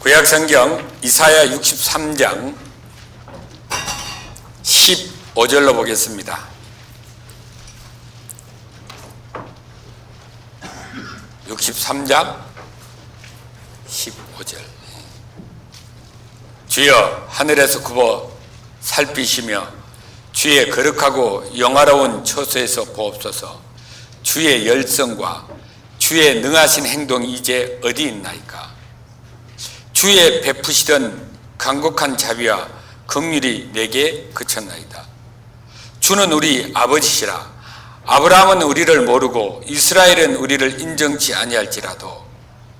구약성경 이사야 63장 15절로 보겠습니다. 63장 15절. 주여 하늘에서 굽어 살피시며 주의 거룩하고 영화로운 처소에서 보옵소서. 주의 열성과 주의 능하신 행동이 이제 어디 있나이까. 주의 베푸시던 강곡한 자비와 긍휼이 내게 그쳤나이다. 주는 우리 아버지시라. 아브라함은 우리를 모르고 이스라엘은 우리를 인정치 아니할지라도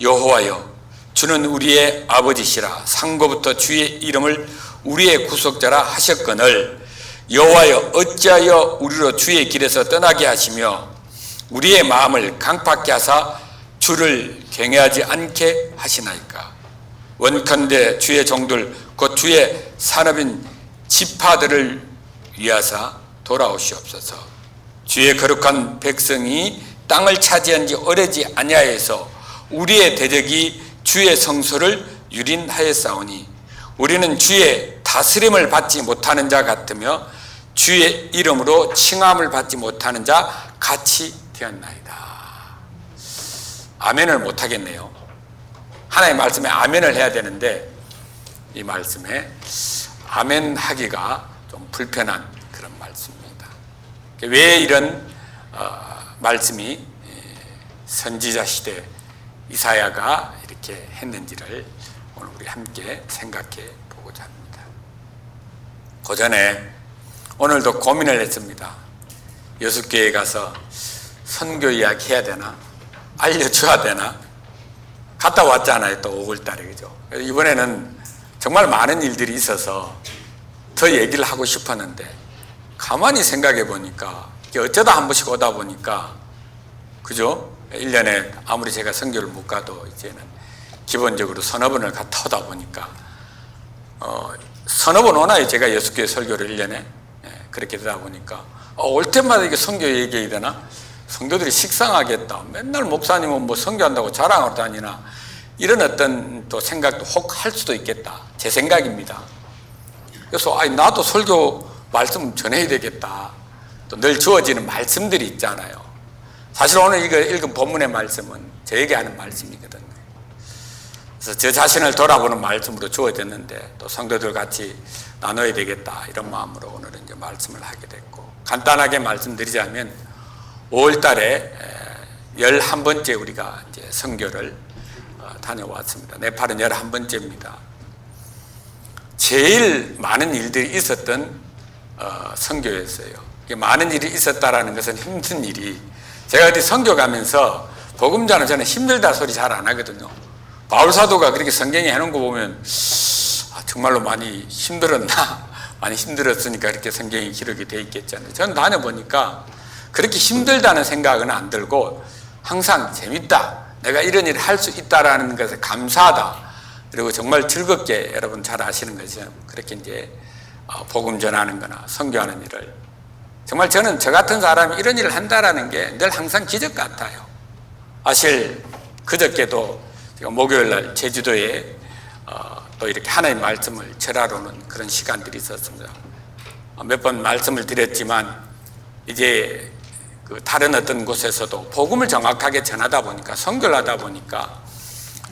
여호와여 주는 우리의 아버지시라. 상고부터 주의 이름을 우리의 구속자라 하셨거늘 여호와여 어찌하여 우리로 주의 길에서 떠나게 하시며 우리의 마음을 강팍케 하사 주를 경외하지 않게 하시나이까. 원컨대 주의 종들 곧 주의 산업인 지파들을 위하사 돌아오시옵소서. 주의 거룩한 백성이 땅을 차지한 지 오래지 아니하여서 우리의 대적이 주의 성소를 유린하였사오니 우리는 주의 다스림을 받지 못하는 자 같으며 주의 이름으로 칭함을 받지 못하는 자 같이 되었나이다. 아멘을 못하겠네요. 하나님의 말씀에 아멘을 해야 되는데 이 말씀에 아멘 하기가 좀 불편한 그런 말씀입니다. 왜 이런 말씀이 선지자 시대 이사야가 이렇게 했는지를 오늘 우리 함께 생각해 보고자 합니다. 그 전에 오늘도 고민을 했습니다. 여수교회에 가서 선교 이야기 해야 되나? 알려줘야 되나? 갔다 왔잖아요. 또 5월달에. 그죠? 이번에는 정말 많은 일들이 있어서 더 얘기를 하고 싶었는데 가만히 생각해 보니까 어쩌다 한 번씩 오다 보니까 그죠? 1년에 아무리 제가 선교를 못 가도 이제는 기본적으로 서너 번을 갔다 오다 보니까 서너 번 오나요? 제가 여수교회 설교를 1년에 그렇게 되다 보니까 올 때마다 이게 선교 얘기해야 되나? 성도들이 식상하겠다. 맨날 목사님은 뭐 선교한다고 자랑하러 다니나 이런 어떤 또 생각도 혹 할 수도 있겠다. 제 생각입니다. 그래서 나도 설교 말씀 전해야 되겠다. 또 늘 주어지는 말씀들이 있잖아요. 사실 오늘 이거 읽은 본문의 말씀은 저에게 하는 말씀이거든요. 그래서 저 자신을 돌아보는 말씀으로 주어졌는데 또 성도들 같이 나눠야 되겠다 이런 마음으로 오늘은 이제 말씀을 하게 됐고, 간단하게 말씀드리자면 5월 달에 11번째 우리가 이제 선교를 다녀왔습니다. 네팔은 11번째입니다. 제일 많은 일들이 있었던 선교였어요. 많은 일이 있었다라는 것은 힘든 일이, 제가 어디 선교 가면서 복음 전하는 저는 힘들다 소리 잘 안 하거든요. 바울 사도가 그렇게 성경에 해놓은 거 보면 정말로 많이 힘들었나? 많이 힘들었으니까 이렇게 성경이 기록이 돼 있겠잖아요. 저는 다녀보니까 그렇게 힘들다는 생각은 안 들고 항상 재밌다, 내가 이런 일을 할 수 있다라는 것에 감사하다, 그리고 정말 즐겁게 여러분 잘 아시는 것처럼 그렇게 이제 복음 전하는 거나 선교하는 일을, 정말 저는 저 같은 사람이 이런 일을 한다라는 게 늘 항상 기적 같아요. 사실 그저께도 제가 목요일 날 제주도에 또 이렇게 하나님의 말씀을 절하러 오는 그런 시간들이 있었습니다. 몇 번 말씀을 드렸지만 이제 그 다른 어떤 곳에서도 복음을 정확하게 전하다 보니까, 선교를 하다 보니까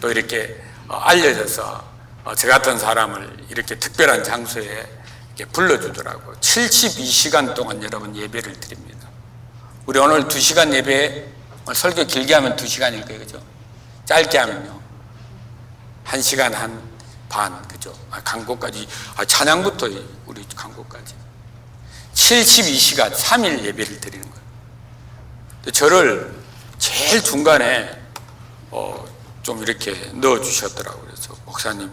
또 이렇게 알려져서 저 같은 사람을 이렇게 특별한 장소에 이렇게 불러주더라고요. 72시간 동안 여러분 예배를 드립니다. 우리 오늘 2시간 예배, 설교 길게 하면 2시간일 거예요. 그죠? 짧게 하면요 1시간 반, 그죠? 강곡까지, 찬양부터 우리 강곡까지 72시간 3일 예배를 드리는 거예요. 저를 제일 중간에 좀 이렇게 넣어주셨더라고요. 그래서 목사님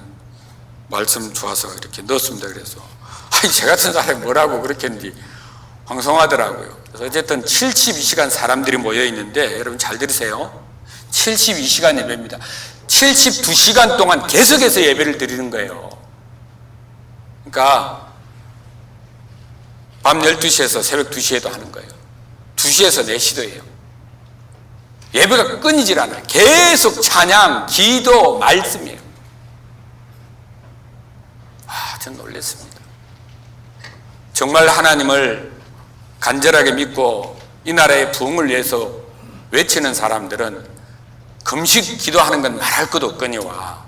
말씀 좋아서 이렇게 넣었습니다. 그래서 제 같은 사람이 뭐라고 그렇게 했는지 황송하더라고요. 그래서 어쨌든 72시간 사람들이 모여있는데, 여러분 잘 들으세요. 72시간 예배입니다. 72시간 동안 계속해서 예배를 드리는 거예요. 그러니까 밤 12시에서 새벽 2시에도 하는 거예요. 2시에서 4시도 해요. 예배가 끊이질 않아요. 계속 찬양, 기도, 말씀이에요. 전 놀랐습니다. 정말 하나님을 간절하게 믿고 이 나라의 부흥을 위해서 외치는 사람들은 금식 기도하는 건 말할 것도 없거니와,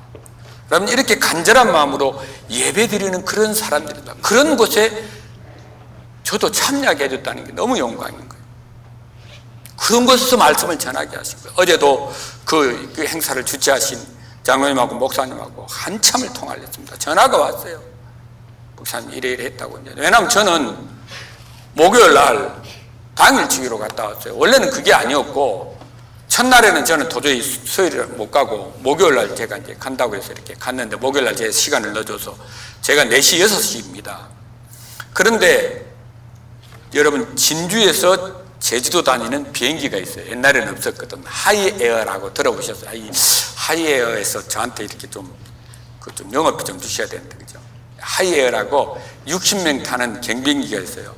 여러분 이렇게 간절한 마음으로 예배드리는 그런 사람들이다. 그런 곳에 저도 참여하게 해줬다는 게 너무 영광인 거예요. 그런 곳에서 말씀을 전하게 하신 거예요. 어제도 그 행사를 주최하신 장로님하고 목사님하고 한참을 통화를 했습니다. 전화가 왔어요. 목사님 이래 했다고. 왜냐하면 저는 목요일 날 당일 주기로 갔다 왔어요. 원래는 그게 아니었고, 첫날에는 저는 도저히 수요일에 못 가고 목요일 날 제가 이제 간다고 해서 이렇게 갔는데, 목요일 날 제 시간을 넣어줘서 제가 4시, 6시입니다. 그런데 여러분, 진주에서 제주도 다니는 비행기가 있어요. 옛날에는 없었거든. 하이에어라고 들어보셨어요? 하이에어에서 저한테 이렇게 좀 영업비 좀 주셔야 되는데, 그죠? 하이에어라고 60명 타는 경비행기가 있어요.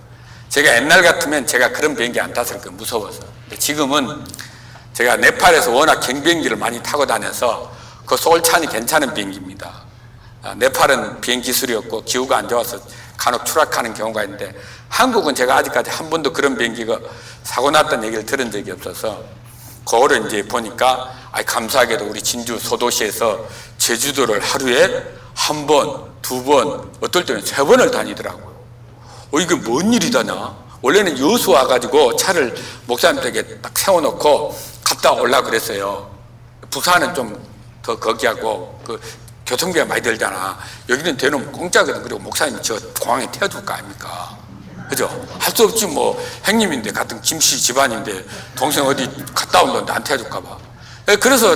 제가 옛날 같으면 제가 그런 비행기 안 탔을 거예요. 무서워서. 근데 지금은 제가 네팔에서 워낙 경비행기를 많이 타고 다녀서 그 솔찬이 괜찮은 비행기입니다. 네팔은 비행 기술이 없고 기후가 안 좋아서 간혹 추락하는 경우가 있는데, 한국은 제가 아직까지 한 번도 그런 비행기가 사고 났다는 얘기를 들은 적이 없어서, 그거를 이제 보니까 감사하게도 우리 진주 소도시에서 제주도를 하루에 1번, 2번, 어떨 때는 3번을 다니더라고요. 이게 뭔 일이다냐? 원래는 여수 와가지고 차를 목사님 댁에 딱 세워놓고 갔다 오려고 그랬어요. 부산은 좀 더 거기하고 그 교통비가 많이 들잖아. 여기는 대놓으면 공짜거든. 그리고 목사님이 저 공항에 태워줄 거 아닙니까? 그죠? 할 수 없지 뭐. 형님인데, 같은 김씨 집안인데 동생 어디 갔다 온다는데 안 태워줄까 봐. 그래서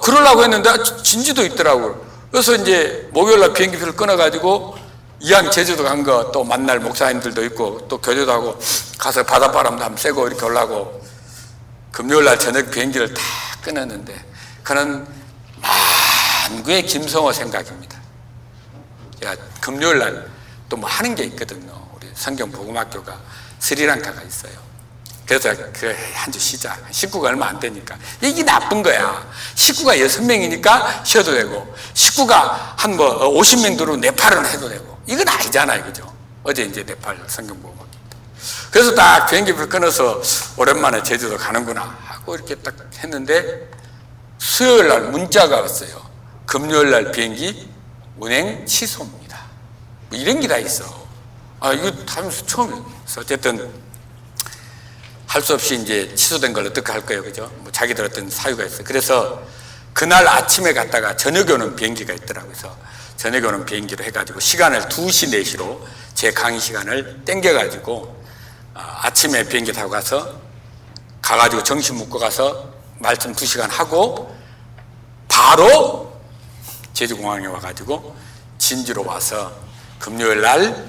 그러려고 했는데 진지도 있더라고요. 그래서 이제 목요일날 비행기표를 끊어가지고 이왕 제주도 간 거 또 만날 목사님들도 있고 또 교제도 하고 가서 바닷바람도 한번 쐬고 이렇게 오려고 금요일날 저녁 비행기를 다 끊었는데, 그는 만구의 김성호 생각입니다. 제가 금요일날 또 뭐 하는 게 있거든요. 우리 성경복음학교가 스리랑카가 있어요. 그래서 그 한 주 쉬자. 식구가 얼마 안 되니까. 이게 나쁜 거야. 식구가 6명이니까 쉬어도 되고, 식구가 한 50명 들어오면 네팔은 해도 되고. 이건 아니잖아요. 그죠? 어제 이제 네팔 성경복음학교. 그래서 딱 비행기표를 끊어서 오랜만에 제주도 가는구나 하고 이렇게 딱 했는데, 수요일 날 문자가 왔어요. 금요일 날 비행기 운행 취소입니다. 뭐 이런 게 다 있어. 이거 하면서 처음이에요. 어쨌든 할 수 없이 이제 취소된 걸 어떻게 할 거예요, 그죠? 뭐 자기들 어떤 사유가 있어요. 그래서 그날 아침에 갔다가 저녁에 오는 비행기가 있더라고요. 그래서 저녁에 오는 비행기로 해가지고 시간을 2시, 4시로 제 강의 시간을 땡겨가지고 아침에 비행기 타고 가가지고 정신 먹고 가서 말씀 2시간 하고 바로 제주공항에 와가지고 진주로 와서 금요일 날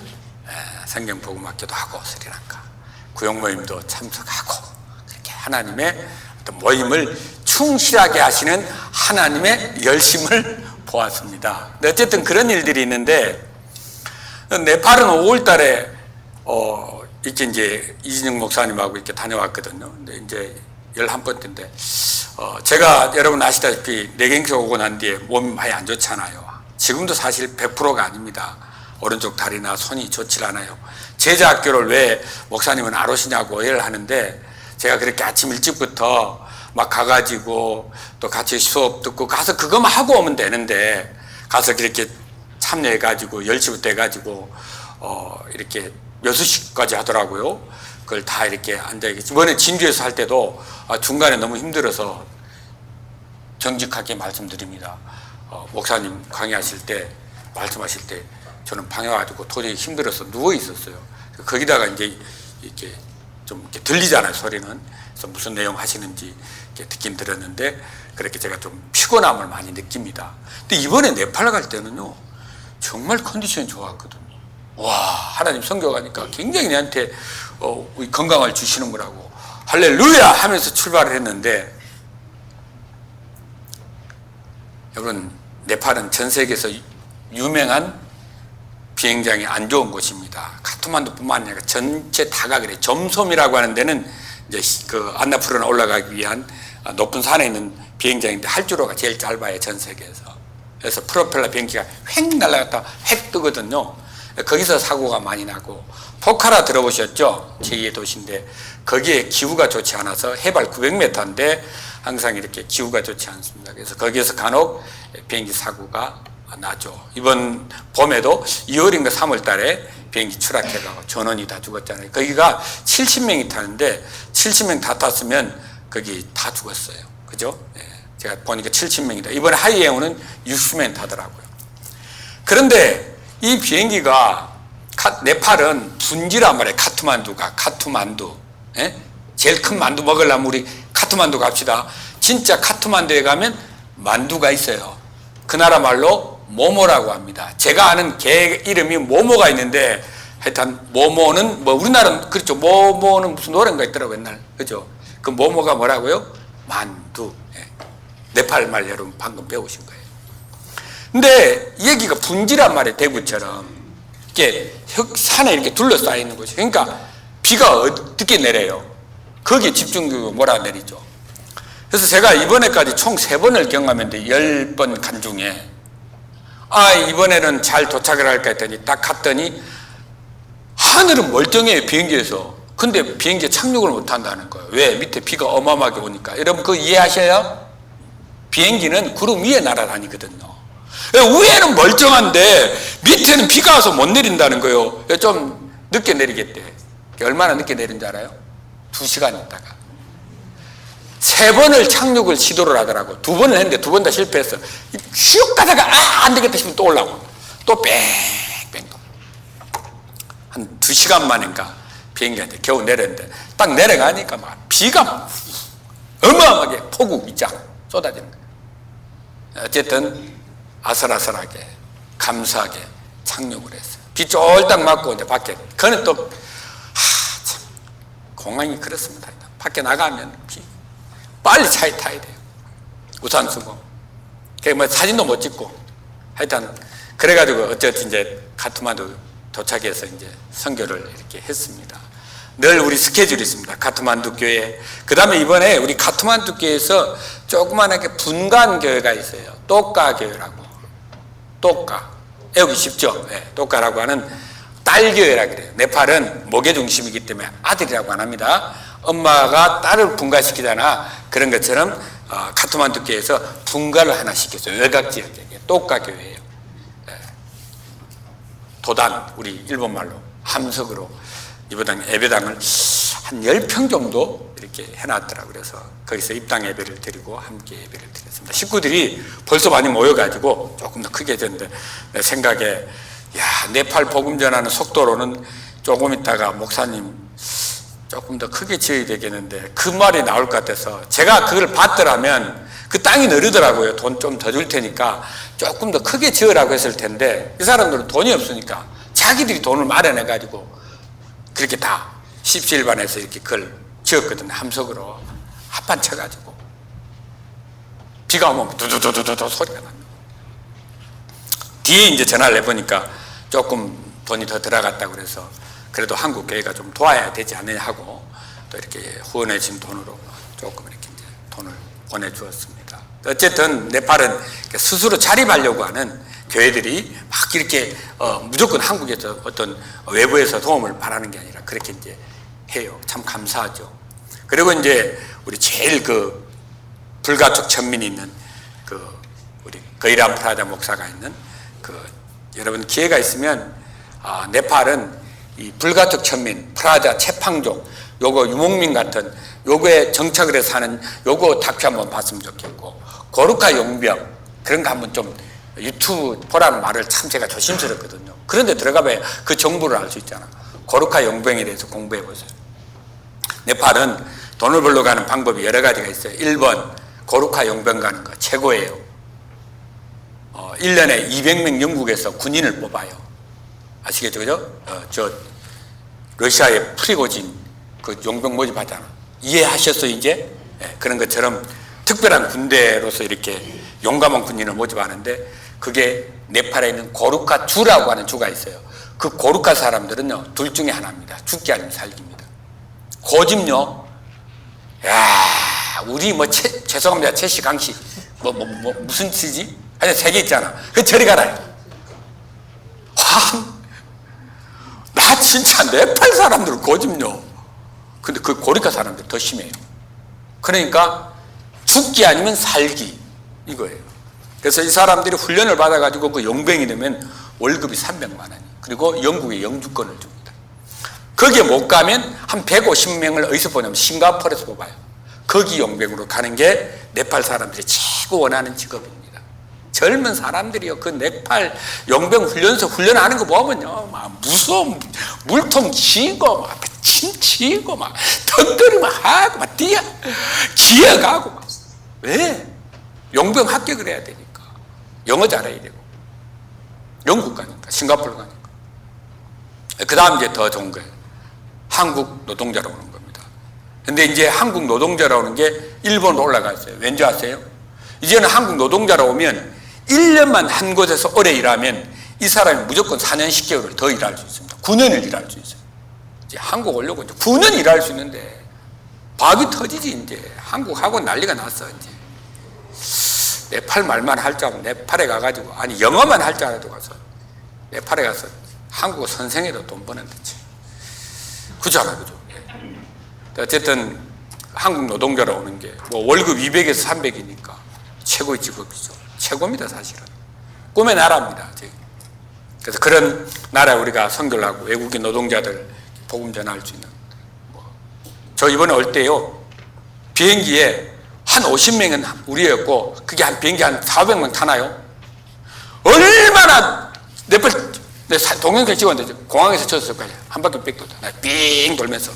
성경복음학교도 하고 스리랑카 구역모임도 참석하고, 그렇게 하나님의 어떤 모임을 충실하게 하시는 하나님의 열심을 보았습니다. 근데 어쨌든 그런 일들이 있는데, 네팔은 5월 달에 이렇게 이제 이진영 목사님하고 이렇게 다녀왔거든요. 근데 이제 11번째인데, 제가 여러분 아시다시피 뇌경색 오고 난 뒤에 몸이 많이 안 좋잖아요. 지금도 사실 100%가 아닙니다. 오른쪽 다리나 손이 좋질 않아요. 제자 학교를 왜 목사님은 안 오시냐고 오해를 하는데, 제가 그렇게 아침 일찍부터 막 가가지고 또 같이 수업 듣고 가서 그것만 하고 오면 되는데, 가서 그렇게 참여해가지고 10시부터 해가지고 이렇게 6시까지 하더라고요. 그걸 다 이렇게 앉아있겠지. 이번에 진주에서 할 때도 중간에 너무 힘들어서 정직하게 말씀드립니다. 목사님 강의하실 때, 말씀하실 때 저는 방에 와가지고 도저히 힘들어서 누워 있었어요. 거기다가 이제 이렇게 좀 이렇게 들리잖아요, 소리는. 그래서 무슨 내용 하시는지 이렇게 듣긴 들었는데, 그렇게 제가 좀 피곤함을 많이 느낍니다. 근데 이번에 네팔 갈 때는요, 정말 컨디션이 좋았거든요. 와, 하나님 선교 가니까 굉장히 내한테 건강을 주시는 거라고 할렐루야 하면서 출발을 했는데, 여러분, 네팔은 전 세계에서 유명한 비행장이 안 좋은 곳입니다. 카트만두뿐만 아니라 전체 다가 그래요. 점솜이라고 하는 데는 이제 그 안나푸르나 올라가기 위한 높은 산에 있는 비행장인데, 활주로가 제일 짧아요, 전 세계에서. 그래서 프로펠러 비행기가 획 날아갔다 획 뜨거든요. 거기서 사고가 많이 나고, 포카라 들어보셨죠? 제2의 도시인데 거기에 기후가 좋지 않아서 해발 900m인데 항상 이렇게 기후가 좋지 않습니다. 그래서 거기에서 간혹 비행기 사고가 나죠. 이번 봄에도 2월인가 3월 달에 비행기 추락해가고 전원이 다 죽었잖아요. 거기가 70명이 타는데 70명 다 탔으면 거기 다 죽었어요. 그죠? 네. 제가 보니까 70명이다. 이번에 하이에어는 60명 타더라고요. 그런데 이 비행기가, 네팔은 분지란 말이에요. 카트만두. 예? 제일 큰 만두 먹으려면 우리 카트만두 갑시다. 진짜 카트만두에 가면 만두가 있어요. 그 나라 말로 모모라고 합니다. 제가 아는 개 이름이 모모가 있는데, 하여튼 모모는 뭐 우리나라는 그렇죠. 모모는 무슨 노래인가 있더라고요, 옛날. 그죠? 그 모모가 뭐라고요? 만두. 예. 네팔 말 여러분 방금 배우신 거예요. 근데 이 얘기가 분지란 말이에요. 대구처럼 이렇게 산에 이렇게 둘러싸여 있는 곳이. 그러니까 비가 어떻게 내려요? 거기에 집중적으로 몰아내리죠. 그래서 제가 이번에까지 총 3번을 경험했는데 10번 간 중에, 이번에는 잘 도착을 할까 했더니 딱 갔더니 하늘은 멀쩡해요, 비행기에서. 근데 비행기에 착륙을 못 한다는 거예요. 왜? 밑에 비가 어마어마하게 오니까. 여러분 그거 이해하셔요? 비행기는 구름 위에 날아다니거든요. 위에는 멀쩡한데 밑에는 비가 와서 못 내린다는 거예요. 좀 늦게 내리겠대. 얼마나 늦게 내린 줄 알아요? 2시간 있다가. 3번을 착륙을 시도를 하더라고. 2번을 했는데 2번 다 실패했어. 슉 가다가 안 되겠다 싶으면 또 올라오고 또 뺑뺑 한 2시간 만인가 비행기가 이제 겨우 내렸는데, 딱 내려가니까 막 비가 어마어마하게 폭우 있잖아, 쏟아지는 거예요. 어쨌든 아슬아슬하게 감사하게 착륙을 했어요. 비 쫄딱 맞고 이제 밖에. 그는 또 참 공항이 그렇습니다. 밖에 나가면 비 빨리 차에 타야 돼요. 우산 쓰고. 뭐 사진도 못 찍고. 하여튼 그래가지고 어쨌든 이제 카트만두 도착해서 이제 선교를 이렇게 했습니다. 늘 우리 스케줄이 있습니다. 카트만두 교회. 그 다음에 이번에 우리 카트만두 교회에서 조그만하게 분간 교회가 있어요. 똑가 교회라고. 똑가. 외우기 쉽죠? 네, 똑가라고 하는 딸교회라 그래요. 네팔은 목의 중심이기 때문에 아들이라고 안 합니다. 엄마가 딸을 분가시키잖아. 그런 것처럼 카트만두 교회에서 분가를 하나 시켰어요. 외곽 지역에. 똑가 교회예요. 네. 도단, 우리 일본말로 함석으로 이번 예배당을 한 10평 정도 이렇게 해놨더라고요. 그래서 거기서 입당 예배를 드리고 함께 예배를 드렸습니다. 식구들이 벌써 많이 모여가지고 조금 더 크게 됐는데, 내 생각에 네팔 복음 전하는 속도로는 조금 있다가 목사님 조금 더 크게 지어야 되겠는데, 그 말이 나올 것 같아서 제가 그걸 받더라면 그 땅이 느리더라고요. 돈 좀 더 줄 테니까 조금 더 크게 지으라고 했을 텐데, 이 사람들은 돈이 없으니까 자기들이 돈을 마련해가지고 그렇게 다 십시일반에서 이렇게 그걸 지었거든요. 함석으로 합판 쳐가지고 비가 오면 두두두두두 소리가 납니다. 뒤에 이제 전화를 해보니까 조금 돈이 더 들어갔다고 그래서 그래도 한국 교회가 좀 도와야 되지 않느냐 하고 또 이렇게 후원해 준 돈으로 조금 이렇게 이제 돈을 보내주었습니다. 어쨌든 네팔은 스스로 자립하려고 하는 교회들이 막 이렇게 무조건 한국에서 어떤 외부에서 도움을 바라는 게 아니라 그렇게 이제 해요. 참 감사하죠. 그리고 이제 우리 제일 그 불가촉 천민이 있는 그 우리 거이람 프라자 목사가 있는 그 여러분 기회가 있으면 네팔은 이 불가촉 천민 프라자 채팡족 요거 유목민 같은 요거에 정착을 해서 사는 요거 다큐 한번 봤으면 좋겠고, 고루카 용병 그런 거 한번 좀 유튜브 보라는 말을 참 제가 조심스럽거든요. 그런데 들어가봐야 그 정보를 알 수 있잖아. 고루카 용병에 대해서 공부해 보세요. 네팔은 돈을 벌러 가는 방법이 여러 가지가 있어요. 1번 고루카 용병 가는 거 최고예요. 1년에 200명 영국에서 군인을 뽑아요. 아시겠죠? 그죠? 저 러시아의 프리고진 그 용병 모집하잖아. 이해하셨어요 이제? 네, 그런 것처럼 특별한 군대로서 이렇게 용감한 군인을 모집하는데, 그게 네팔에 있는 고루카 주라고 하는 주가 있어요. 그 고루카 사람들은요 둘 중에 하나입니다. 죽기 아니면 살기입니다. 고집요, 우리 죄송합니다. 최씨 강씨 무슨 씨지? 아니, 3개 있잖아. 그 저리 가라. 나 진짜 네팔 사람들 고집요. 근데 그 고리카 사람들 더 심해요. 그러니까 죽기 아니면 살기 이거예요. 그래서 이 사람들이 훈련을 받아가지고 그 용병이 되면 월급이 300만 원이, 그리고 영국에 영주권을 줍니다. 거기에 못 가면 한 150명을 어디서 보냐면 싱가포르에서 뽑아요. 거기 용병으로 가는 게 네팔 사람들이 최고 원하는 직업입니다. 젊은 사람들이요, 그 네팔 용병 훈련소 훈련하는 거 보면요, 막 무서운 물통 치고 막 침 치고 막 턱걸이만 하고 막 기어가고 막. 왜? 용병 합격을 해야 되니까. 영어 잘해야 되고, 영국 가니까, 싱가포르 가니까. 그 다음 이제 더 좋은 거예요. 한국 노동자로 오는 겁니다. 근데 이제 한국 노동자로 오는 게 일본으로 올라가 있어요. 왠지 아세요? 이제는 한국 노동자로 오면 1년만 한 곳에서 오래 일하면 이 사람이 무조건 4년 10개월을 더 일할 수 있습니다. 9년을 일할 수 있어요. 이제 한국 오려고 이제 9년 일할 수 있는데 박이 터지지. 이제 한국하고 난리가 났어. 이제 네팔 말만 할 줄 알고 네팔에 가가지고, 아니 영어만 할 줄 알아도 가서 네팔에 가서 한국어 선생해도 돈 버는데 그잖아, 그죠? 어쨌든 한국 노동자로 오는 게 뭐 월급 200에서 300이니까 최고의 직업이죠. 최고입니다, 사실은. 꿈의 나라입니다. 그래서 그런 나라에 우리가 선교를 하고 외국인 노동자들 복음 전할 수 있는. 저 이번에 올 때요, 비행기에 한 50명은 우리였고, 그게 한 비행기 한 400명 타나요? 얼마나 네팔, 동영상 찍었는데 공항에서 쳤을 거야. 한 바퀴 빽 돌다. 삥 돌면서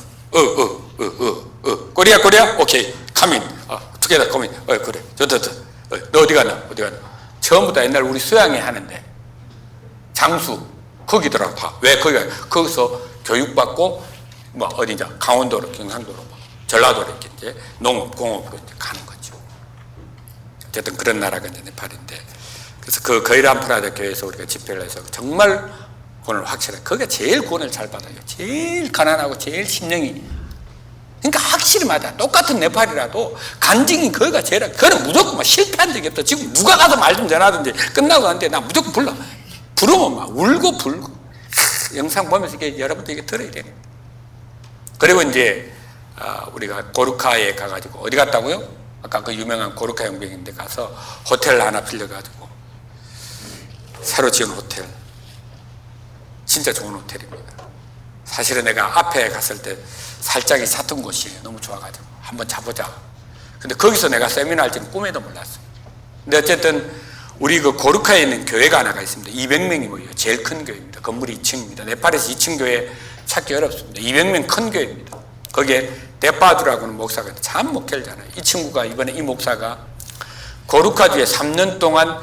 코리아 오케이 카민 투게더 커민 그래 너 어디 가나 처음부터 옛날 우리 수양회 하는데 장수 거기더라고. 다 왜 거기서 교육받고 뭐 어디냐, 강원도로, 경상도로, 전라도로 이렇게 이제 농업 공업으로 이제 가는 거죠. 어쨌든 그런 나라가 이제 네팔인데, 그래서 그 거이람프라자 교회에서 우리가 집회를 해서 정말 구원을 확실하게, 거기가 제일 구원을 잘 받아요. 제일 가난하고 제일 심령이, 그러니까 확실히 맞아. 똑같은 네팔이라도 간증이 거기가 제일, 그거는 무조건 막 실패한 적이 없다. 지금 누가 가서 말 좀 전하든지 끝나고 하는데 나 무조건 부르면 막 울고 불고. 영상 보면서 이게 여러분들 이게 들어야 돼요. 그리고 이제 우리가 고르카에 가가지고, 어디 갔다고요? 아까 그 유명한 고르카 용병인데 가서 호텔 하나 빌려가지고 새로 지은 호텔, 진짜 좋은 호텔입니다. 사실은 내가 앞에 갔을 때 살짝이 샀던 곳이에요. 너무 좋아가지고 한번 자보자. 근데 거기서 내가 세미나 할지는 꿈에도 몰랐어요. 근데 어쨌든 우리 그 고르카에 있는 교회가 하나가 있습니다. 200명이 모여요. 제일 큰 교회입니다. 건물이 2층입니다. 네팔에서 2층 교회 찾기 어렵습니다. 200명 큰 교회입니다. 거기에 데파두라고는 목사가 있는데 참 목회를 잘해요. 이 친구가 이번에, 이 목사가 고르카주에 3년 동안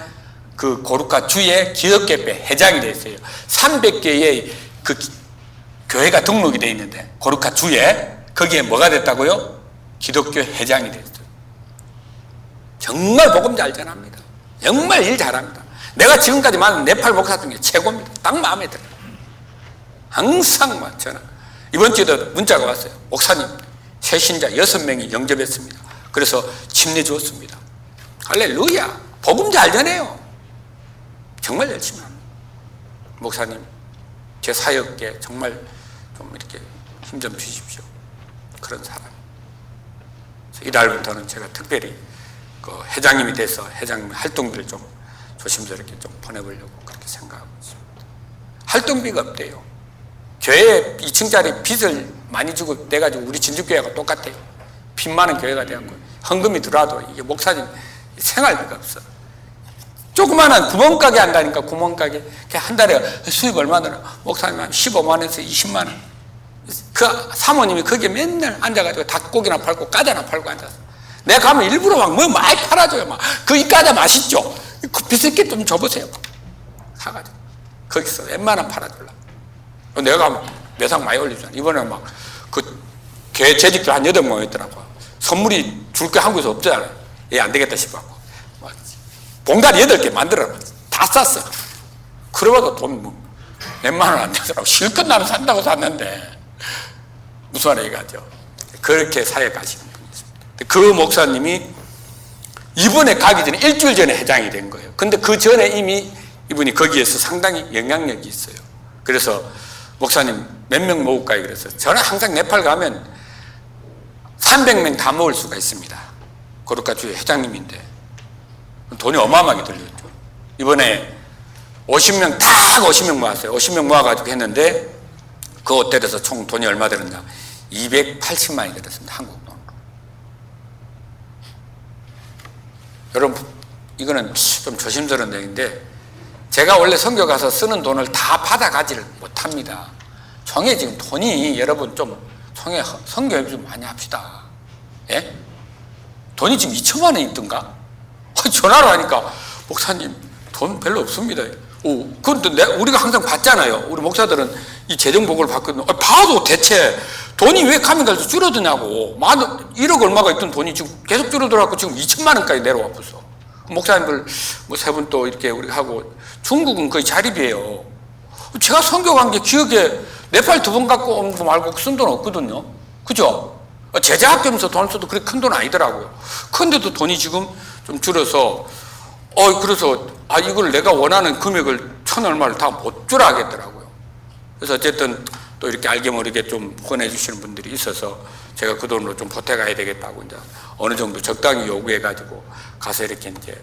그 고르카 주의 기독교회 회장이 됐어요. 300개의 그 교회가 등록이 되어 있는데 고르카 주에, 거기에 뭐가 됐다고요? 기독교 회장이 됐어요. 정말 복음 잘 전합니다. 정말 일 잘합니다. 내가 지금까지 만난 네팔 목사 중에 최고입니다. 딱 마음에 들어요. 항상 전화. 이번 주에도 문자가 왔어요. 목사님, 새 신자 6명이 영접했습니다. 그래서 침례 주었습니다. 할렐루야. 복음 잘 전해요. 정말 열심히 합니다. 목사님, 제 사역에 정말 좀 이렇게 힘 좀 주십시오. 그런 사람. 이달부터는 제가 특별히 그 회장님이 돼서 회장님 활동비를 좀 조심스럽게 좀 보내보려고 그렇게 생각하고 있습니다. 활동비가 없대요. 교회에 2층짜리 빚을 많이 주고 내가지고 우리 진주교회가 똑같아요. 빚 많은 교회가 되었고, 헌금이 들어와도 이게 목사님 생활비가 없어. 조그마한 구멍가게 한다니까. 구멍가게 한 달에 수입 얼마나, 목사님 한 15만 원에서 20만 원. 그 사모님이 거기에 맨날 앉아가지고 닭고기나 팔고 까자나 팔고 앉아서, 내가 가면 일부러 막 뭐 많이 팔아줘요. 막 그 이 까자 맛있죠? 그 비슷하게 좀 줘보세요. 사가지고 거기서 웬만하면 팔아줄라. 내가 가면 매상 많이 올리잖아. 이번에 막 그 교회 재직들 한 8명 있더라고. 선물이 줄 게 한국에서 없잖아요. 얘 안 되겠다 싶어갖고 막 봉다리 8개 만들어 다 쌌어. 그러고도 돈 뭐 몇만 원 안 되더라고. 실컷 나는 산다고 샀는데 무슨 말이야 이거죠. 그렇게 사역하시는 분이 있습니다. 그 목사님이 이번에 가기 전에 일주일 전에 회장이 된 거예요. 근데 그 전에 이미 이분이 거기에서 상당히 영향력이 있어요. 그래서 목사님 몇 명 모을까요? 그래서 저는 항상 네팔 가면 300명 다 모을 수가 있습니다. 고르카 주의 회장님인데 돈이 어마어마하게 들렸죠. 이번에 50명 딱 50명 모았어요. 50명 모아가지고 했는데 그 호텔에서 총 돈이 얼마 들었냐? 280만이 들었습니다. 한국 돈으로. 여러분 이거는 좀 조심스러운 얘기인데 제가 원래 선교 가서 쓰는 돈을 다 받아가지를 못합니다. 총회 지금 돈이 여러분 좀 총회 선교 좀 많이 합시다. 예? 돈이 지금 2천만 원이 있던가? 전화를 하니까 목사님 돈 별로 없습니다. 오, 그런데 우리가 항상 받잖아요. 우리 목사들은 이 재정복을 받거든요. 봐도 대체 돈이 왜 가면 갈수록 줄어드냐고. 1억 얼마가 있던 돈이 지금 계속 줄어들어갖고 지금 2천만 원까지 내려와 벌써. 목사님들 뭐 세 분 또 이렇게 우리 하고 중국은 거의 자립이에요. 제가 선교 간 게 기억에 네팔 2번 갖고 온 거 말고 쓴 돈 없거든요. 그죠? 제자 학교면서 돈 써도 그렇게 큰 돈 아니더라고요. 그런데도 돈이 지금 좀 줄어서 그래서 이걸 내가 원하는 금액을 천 얼마를 다 못 주라 하겠더라고요. 그래서 어쨌든 또 이렇게 알게 모르게 좀 보내주시는 분들이 있어서 제가 그 돈으로 좀 보태가야 되겠다고 이제 어느 정도 적당히 요구해가지고 가서 이렇게 이제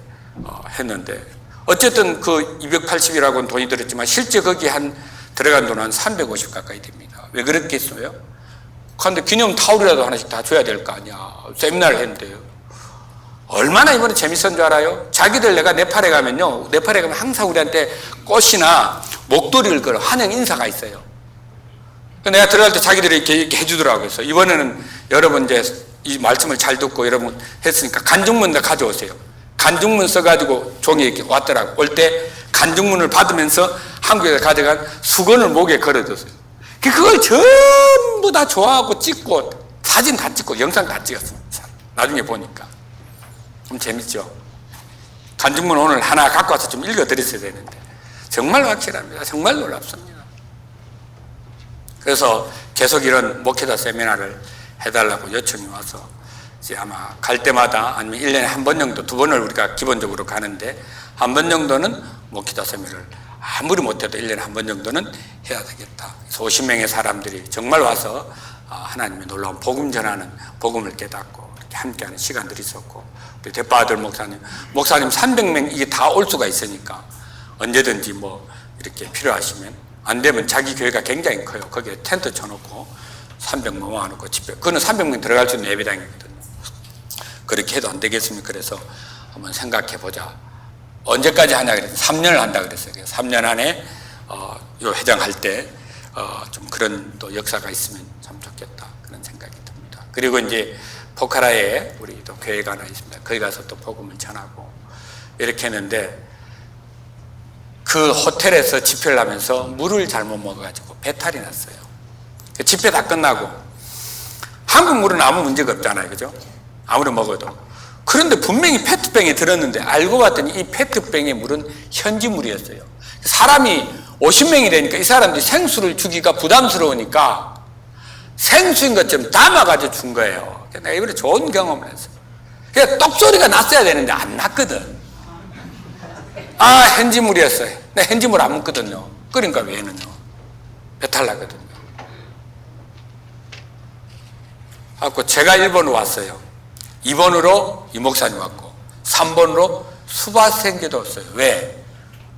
했는데 어쨌든 그 280이라고는 돈이 들었지만 실제 거기 들어간 돈은 한 350 가까이 됩니다. 왜 그랬겠어요? 그런데 기념 타올이라도 하나씩 다 줘야 될 거 아니야. 세미나를 했는데요. 얼마나 이번에 재밌었는 줄 알아요? 자기들 내가 네팔에 가면요. 네팔에 가면 항상 우리한테 꽃이나 목도리를 걸어 환영 인사가 있어요. 내가 들어갈 때 자기들이 이렇게 해주더라고요. 그래서 이번에는 여러분 이제 이 말씀을 잘 듣고 여러분 했으니까 간증문 다 가져오세요. 간증문 써가지고 종이에 이렇게 왔더라고. 올 때 간증문을 받으면서 한국에서 가져간 수건을 목에 걸어줬어요. 그걸 전부 다 좋아하고 찍고 사진 다 찍고 영상 다 찍었어요. 나중에 보니까. 좀 재밌죠? 간증문 오늘 하나 갖고 와서 좀 읽어드렸어야 되는데 정말 확실합니다. 정말 놀랍습니다. 그래서 계속 이런 목회자 세미나를 해달라고 요청이 와서 이제 아마 갈 때마다 아니면 1년에 한 번 정도 2번을 우리가 기본적으로 가는데 한 번 정도는 목회자 세미나를 아무리 못해도 1년에 한 번 정도는 해야 되겠다. 그래서 50명의 사람들이 정말 와서 하나님의 놀라운 복음 전하는 복음을 깨닫고 이렇게 함께하는 시간들이 있었고 우리 대파아들 목사님 300명 이게 다 올 수가 있으니까 언제든지 뭐 이렇게 필요하시면 안 되면 자기 교회가 굉장히 커요. 거기에 텐트 쳐놓고 300명 모아놓고 집회. 그거는 300명 들어갈 수 있는 예배당이거든요. 그렇게 해도 안 되겠습니까? 그래서 한번 생각해 보자. 언제까지 하냐 그랬어요. 3년을 한다 그랬어요. 3년 안에 요 회장할 때 좀 그런 또 역사가 있으면 참 좋겠다 그런 생각이 듭니다. 그리고 이제 포카라에 우리 또 교회가 하나 있습니다. 거기 가서 또 복음을 전하고 이렇게 했는데 그 호텔에서 집회를 하면서 물을 잘못 먹어가지고 배탈이 났어요. 집회 다 끝나고 한국 물은 아무 문제가 없잖아요. 그죠? 아무리 먹어도. 그런데 분명히 페트병에 들었는데 알고 봤더니 이 페트병의 물은 현지 물이었어요. 사람이 50명이 되니까 이 사람들이 생수를 주기가 부담스러우니까 생수인 것처럼 담아가지고 준 거예요. 내가 이번에 좋은 경험을 했어요. 그러니까 떡소리가 났어야 되는데 안 났거든. 현지 물이었어요. 나 현지 물 안 먹거든요. 그러니까 외에는요. 배탈 나거든요. 그래서 제가 1번으로 왔어요. 2번으로 이 목사님 왔고 3번으로 수바생계도 왔어요. 왜?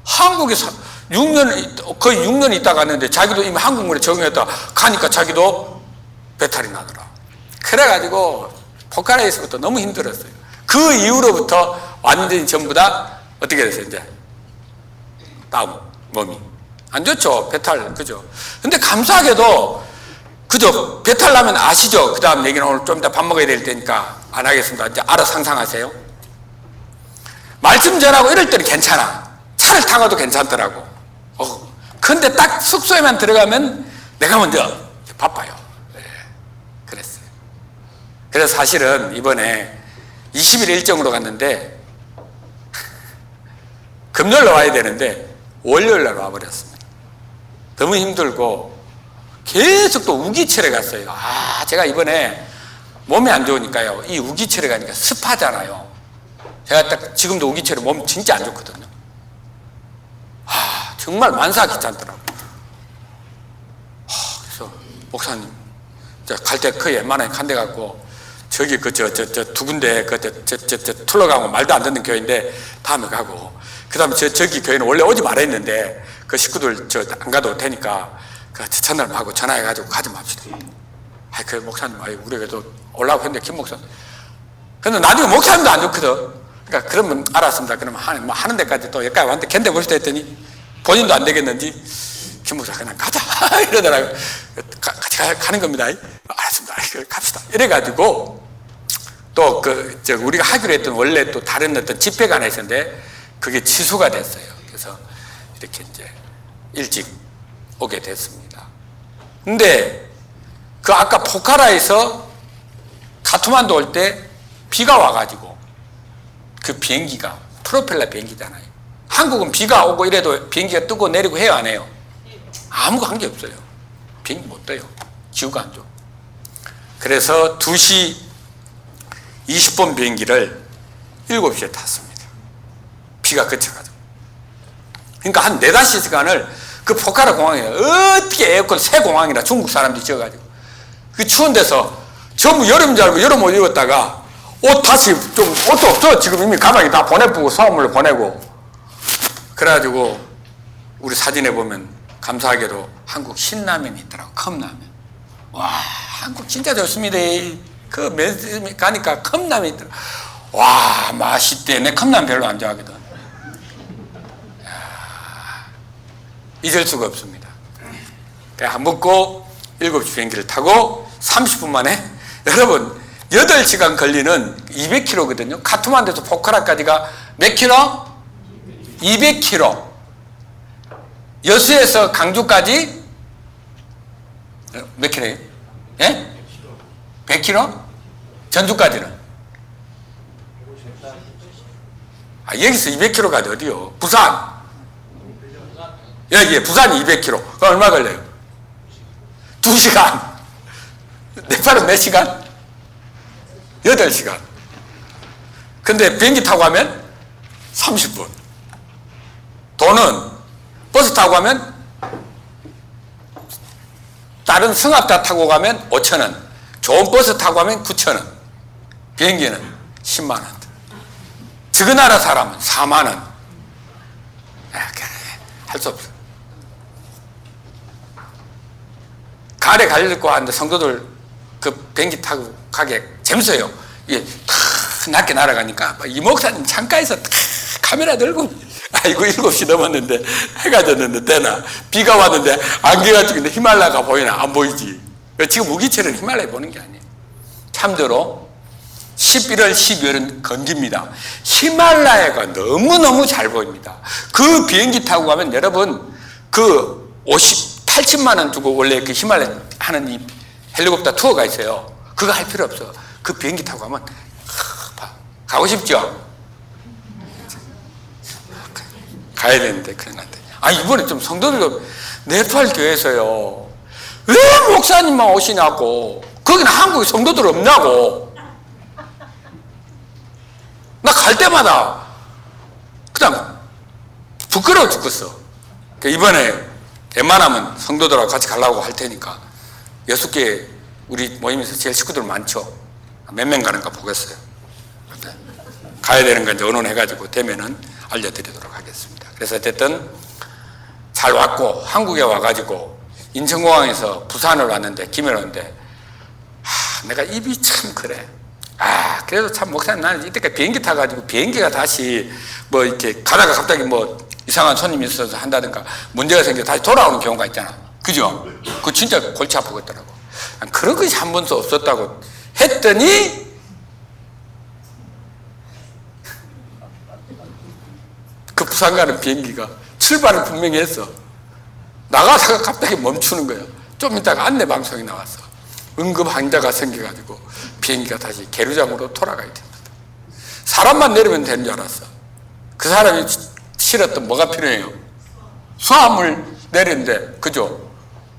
한국에서 6년, 거의 6년 있다 갔는데 자기도 이미 한국물에 적응했다 가니까 자기도 배탈이 나더라. 그래가지고 포카라에서부터 너무 힘들었어요. 그 이후로부터 완전히 전부 다 어떻게 됐어요, 이제? 다운, 몸이. 안 좋죠, 배탈, 그죠? 근데 감사하게도, 그죠? 배탈 나면 아시죠? 그 다음 얘기는 오늘 좀 이따 밥 먹어야 될 테니까 안 하겠습니다. 이제 알아 상상하세요. 말씀 전하고 이럴 때는 괜찮아. 차를 타고도 괜찮더라고. 근데 딱 숙소에만 들어가면 내가 먼저 바빠요. 네, 그랬어요. 그래서 사실은 이번에 20일 일정으로 갔는데 금요일로 와야 되는데 월요일날 와버렸습니다. 너무 힘들고 계속 또 우기철에 갔어요. 제가 이번에 몸이 안 좋으니까요. 이 우기철에 가니까 습하잖아요. 제가 딱 지금도 우기철에 몸 진짜 안 좋거든요. 정말 만사 귀찮더라고요. 그래서 목사님 갈 때 거의 웬만하면 간대 갖고 저기 두 군데 툴러가고 말도 안 듣는 교회인데 다음에 가고, 그 다음에 저기 교회는 원래 오지 말아 했는데 그 식구들 안 가도 되니까 그 전화를 하고 전화해가지고 가지 맙시다. 그 목사님, 우리 그래도 올라오고 했는데 김 목사님. 근데 나중에 목사님도 안 좋거든. 그러니까 그러면 알았습니다. 그러면 하는 데까지 또 여기까지 왔는데 견뎌 보시다 했더니 본인도 안 되겠는지 김 목사 그냥 가자 이러더라고요. 같이 가는 겁니다. 알았습니다. 갑시다. 이래가지고 또 우리가 하기로 했던 원래 또 다른 어떤 집회가 하나 있었는데 그게 취소가 됐어요. 그래서 이렇게 이제 일찍 오게 됐습니다. 근데 그 아까 포카라에서 카트만두 올 때 비가 와가지고 그 비행기가 프로펠러 비행기잖아요. 한국은 비가 오고 이래도 비행기가 뜨고 내리고 해요, 안 해요? 아무 관계 없어요. 비행기 못 떠요. 기후가 안 좋아. 그래서 2시 20분 비행기를 7시에 탔습니다. 비가 그쳐가지고. 그러니까 한 4-5시간을 그 포카라 공항에 어떻게 에어컨 새 공항이라 중국 사람들이 지어가지고 그 추운 데서 전부 여름인 줄 알고 여름 옷 입었다가 옷 다시 좀 옷도 없어. 지금 이미 가방에 다 보내보고 수화물로 보내고. 그래가지고 우리 사진에 보면 감사하게도 한국 신라면이 있더라고. 컵라면. 와, 한국 진짜 좋습니다. 그 매일 가니까 컵라면이 있더라고. 와, 맛있대. 내 컵라면 별로 안 좋아하거든. 잊을 수가 없습니다. 한 먹고 7시 비행기를 타고 30분 만에, 여러분 8시간 걸리는 200km거든요. 카트만두에서 포카라까지가 몇 킬로? 200km. 여수에서 강주까지 몇 킬로예요? 예? 100km? 전주까지는? 여기서 200km까지 어디요? 부산. 여기 부산이 200km. 그럼 얼마 걸려요? 2시간. 네팔은 몇 시간? 8시간. 근데 비행기 타고 가면 30분. 돈은 버스 타고 가면, 다른 승합차 타고 가면 5,000원, 좋은 버스 타고 가면 9,000원, 비행기는 10만 원. 저 나라 사람은 4만 원. 할 수 없어. 가을에 가려고 하는데 성도들 그 비행기 타고 가게 재밌어요. 이게 낮게 날아가니까 이 목사님 창가에서 카메라 들고, 아이고 7시 넘었는데 해가 졌는데 때나 비가 왔는데 안개가 찍는데 히말라야가 보이나? 안 보이지. 지금 우기철은 히말라야 보는 게 아니에요. 참조로 11월 12월은 건기입니다. 히말라야가 너무너무 잘 보입니다. 그 비행기 타고 가면 여러분 그 80만 원 주고 원래 그 히말라야 하는 이 헬리콥터 투어가 있어요. 그거 할 필요 없어. 그 비행기 타고 가면 가고 싶죠? 가야 되는데 그런 안 돼. 이번에 좀 성도들 네팔 교회에서요. 왜 목사님만 오시냐고. 거기는 한국에 성도들 없냐고. 나 갈 때마다 그냥 부끄러워 죽겠어. 이번에 웬만하면 성도들하고 같이 가려고 할 테니까 6개 우리 모임에서 제일 식구들 많죠. 몇 명 가는가 보겠어요. 가야 되는 건 이제 언론해가지고 되면은 알려드리도록 하겠습니다. 그래서 어쨌든 잘 왔고, 한국에 와가지고 인천공항에서 부산을 왔는데, 김해를 왔는데, 내가 입이 참 그래. 그래도 참 목사님, 나는 이때까지 비행기 타가지고 비행기가 다시 뭐 이렇게 가다가 갑자기 뭐 이상한 손님이 있어서 한다든가 문제가 생겨 다시 돌아오는 경우가 있잖아. 그죠? 그거 진짜 골치 아프겠더라고. 그런 것이 한 번도 없었다고 했더니 그 부산 가는 비행기가 출발을 분명히 했어. 나가다가 갑자기 멈추는 거야. 좀 이따가 안내 방송이 나왔어. 응급 환자가 생겨가지고 비행기가 다시 계류장으로 돌아가야 됩니다. 사람만 내리면 되는 줄 알았어. 그 사람이 실었던 뭐가 필요해요? 수화물 내리는데, 그죠?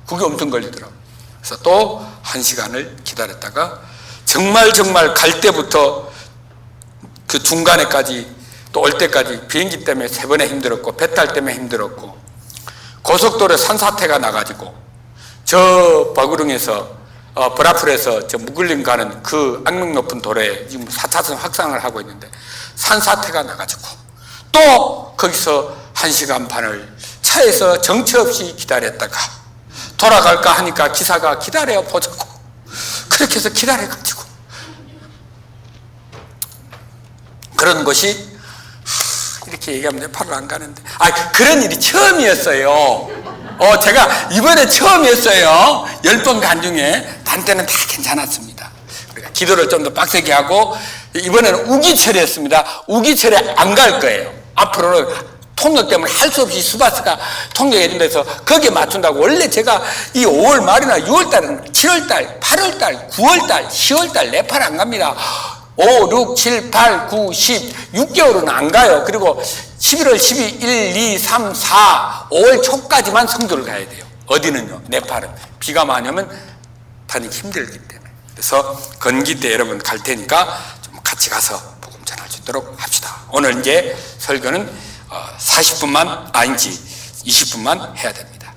그게 엄청 걸리더라고. 그래서 또 1시간을 기다렸다가 정말 갈 때부터 그 중간에까지 또 올 때까지 비행기 때문에 3번에 힘들었고 배탈 때문에 힘들었고 고속도로에 산사태가 나가지고 저 버그릉에서 브라플에서 저 무글림 가는 그 악명 높은 도로에 지금 4차선 확장을 하고 있는데 산사태가 나가지고 또 거기서 1시간 반을 차에서 정처 없이 기다렸다가 돌아갈까 하니까 기사가 기다려 보자고 그렇게 해서 기다려가지고 그런 것이 이렇게 얘기하면 내 팔을 안 가는데 그런 일이 처음이었어요. 제가 이번에 처음이었어요. 10번 간 중에 단 때는 다 괜찮았습니다. 그러니까 기도를 좀 더 빡세게 하고 이번에는 우기철이었습니다. 우기철에 안 갈 거예요. 앞으로는 통역 때문에 할 수 없이 수바스가 통역해 준다해서 거기에 맞춘다고. 원래 제가 이 5월 말이나 6월 달은 7월 달, 8월 달, 9월 달, 10월 달 네팔 안 갑니다. 5, 6, 7, 8, 9, 10, 6개월은 안 가요. 그리고 11월 12, 1, 2, 3, 4, 5월 초까지만 성도를 가야 돼요. 어디는요? 네팔은. 비가 많이 오면 다니기 힘들기 때문에. 그래서 건기 때 여러분 갈 테니까 좀 같이 가서 복음 전할 수 있도록 합시다. 오늘 이제 설교는 40분만, 아닌지 20분만 해야 됩니다.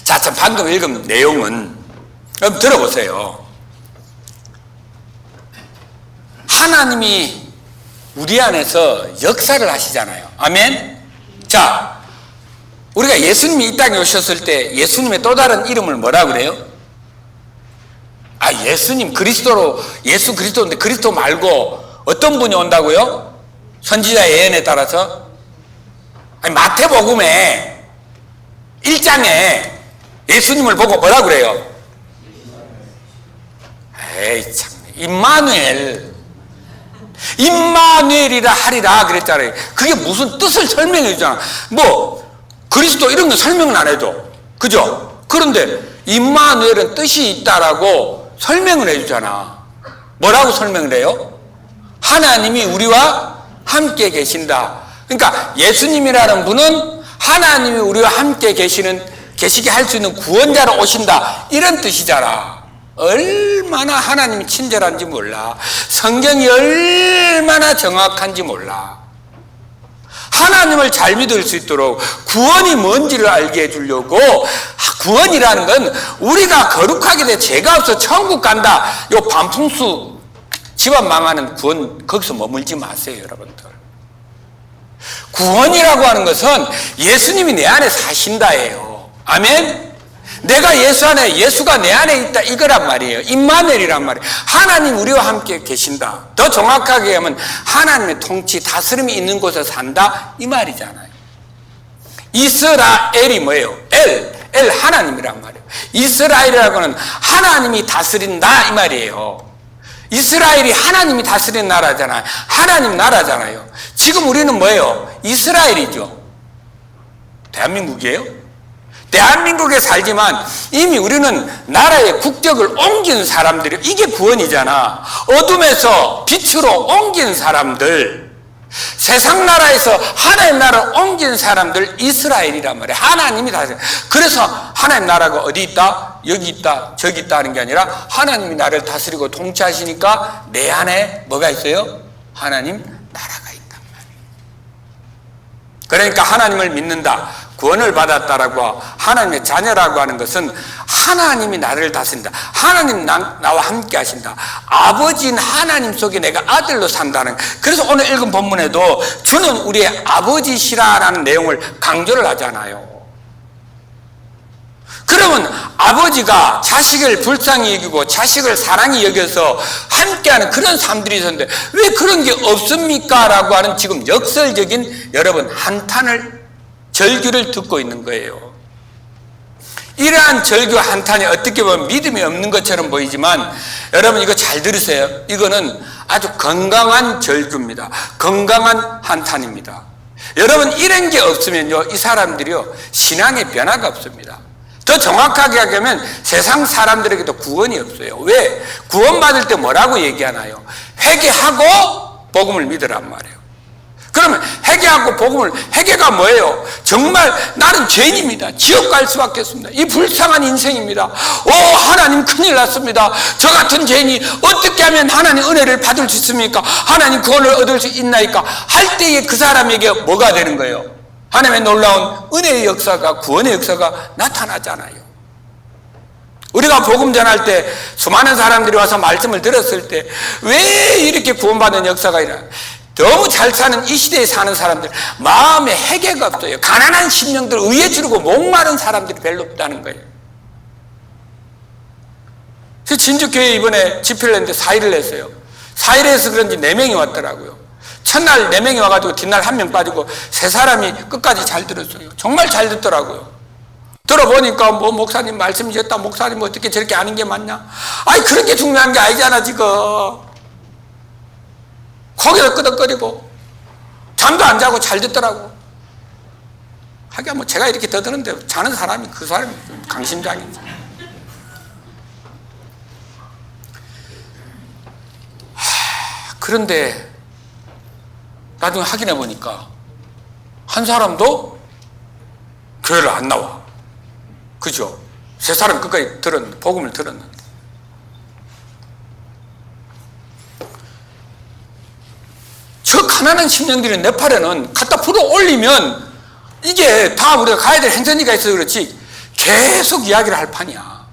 자, 참 방금 읽은 내용은 여러분 들어보세요. 하나님이 우리 안에서 역사를 하시잖아요. 아멘? 자, 우리가 예수님이 이 땅에 오셨을 때 예수님의 또 다른 이름을 뭐라 그래요? 예수님 그리스도로, 예수 그리스도인데 그리스도 말고 어떤 분이 온다고요? 선지자 예언에 따라서? 마태복음에 1장에 예수님을 보고 뭐라 그래요? 참, 임마누엘이라 하리라 그랬잖아요. 그게 무슨 뜻을 설명해 주잖아. 그리스도 이런 거 설명은 안 해줘. 그죠? 그런데 임마누엘은 뜻이 있다라고 설명을 해 주잖아. 뭐라고 설명을 해요? 하나님이 우리와 함께 계신다. 그러니까 예수님이라는 분은 하나님이 우리와 함께 계시게 할 수 있는 구원자로 오신다. 이런 뜻이잖아. 얼마나 하나님이 친절한지 몰라. 성경이 얼마나 정확한지 몰라. 하나님을 잘 믿을 수 있도록 구원이 뭔지를 알게 해주려고, 구원이라는 건 우리가 거룩하게 돼 죄가 없어 천국 간다. 요 반풍수 집안 망하는 구원 거기서 머물지 마세요, 여러분들. 구원이라고 하는 것은 예수님이 내 안에 사신다예요. 아멘? 내가 예수 안에, 예수가 내 안에 있다 이거란 말이에요. 임마누엘이란 말이에요. 하나님 우리와 함께 계신다. 더 정확하게 하면 하나님의 통치, 다스림이 있는 곳에 산다 이 말이잖아요. 이스라엘이 뭐예요? 엘 하나님이란 말이에요. 이스라엘이라고 하는 하나님이 다스린다 이 말이에요. 이스라엘이 하나님이 다스리는 나라잖아요. 하나님 나라잖아요. 지금 우리는 뭐예요? 이스라엘이죠. 대한민국이에요? 대한민국에 살지만 이미 우리는 나라의 국적을 옮긴 사람들이, 이게 구원이잖아. 어둠에서 빛으로 옮긴 사람들, 세상 나라에서 하나님 나라를 옮긴 사람들, 이스라엘이란 말이야. 하나님이 다스려. 그래서 하나님 나라가 어디 있다? 여기 있다, 저기 있다 하는 게 아니라 하나님이 나를 다스리고 통치하시니까 내 안에 뭐가 있어요? 하나님 나라가 있단 말이에요. 그러니까 하나님을 믿는다, 구원을 받았다라고 하나님의 자녀라고 하는 것은 하나님이 나를 다스린다. 하나님 나와 함께 하신다. 아버지인 하나님 속에 내가 아들로 산다는. 그래서 오늘 읽은 본문에도 주는 우리의 아버지시라라는 내용을 강조를 하잖아요. 그러면 아버지가 자식을 불쌍히 여기고 자식을 사랑히 여겨서 함께하는 그런 삶들이 있었는데 왜 그런 게 없습니까? 라고 하는 지금 역설적인 여러분 한탄을, 절규를 듣고 있는 거예요. 이러한 절규 한탄이 어떻게 보면 믿음이 없는 것처럼 보이지만 여러분 이거 잘 들으세요. 이거는 아주 건강한 절규입니다. 건강한 한탄입니다. 여러분 이런 게 없으면요, 이 사람들이요 신앙의 변화가 없습니다. 더 정확하게 하면 세상 사람들에게도 구원이 없어요. 왜? 구원받을 때 뭐라고 얘기하나요? 회개하고 복음을 믿으란 말이에요. 그러면 회개하고 복음을, 회개가 뭐예요? 정말 나는 죄인입니다. 지옥 갈 수밖에 없습니다. 이 불쌍한 인생입니다. 하나님 큰일 났습니다. 저 같은 죄인이 어떻게 하면 하나님 은혜를 받을 수 있습니까? 하나님 구원을 얻을 수 있나이까? 할 때에 그 사람에게 뭐가 되는 거예요? 하나님의 놀라운 은혜의 역사가, 구원의 역사가 나타나잖아요. 우리가 복음 전할 때 수많은 사람들이 와서 말씀을 들었을 때 왜 이렇게 구원받는 역사가 일어나? 너무 잘 사는 이 시대에 사는 사람들 마음에 회개가 없어요. 가난한 심령들, 의에 주르고 목마른 사람들이 별로 없다는 거예요. 그래서 진주교회 이번에 집회를 했는데 4일을 했어요. 4일 해서 그런지 4명이 왔더라고요. 첫날 4명이 와가지고 뒷날 1명 빠지고 3사람이 끝까지 잘 들었어요. 정말 잘 듣더라고요. 들어보니까 뭐 목사님 말씀이셨다, 목사님 어떻게 저렇게 아는 게 맞냐? 아니 그런 게 중요한 게 아니잖아 지금. 거기서 끄덕거리고 잠도 안 자고 잘 듣더라고. 하긴 뭐 제가 이렇게 더 듣는데 자는 사람이 그 사람이 강심장이지. 그런데 나중에 확인해 보니까 한 사람도 교회를 안 나와. 그죠? 3사람 끝까지 들었는데, 복음을 들었는데. 저 가난한 심령들이 내 팔에는 갖다 풀어 올리면 이게 다 우리가 가야 될 행선지가 있어서 그렇지 계속 이야기를 할 판이야.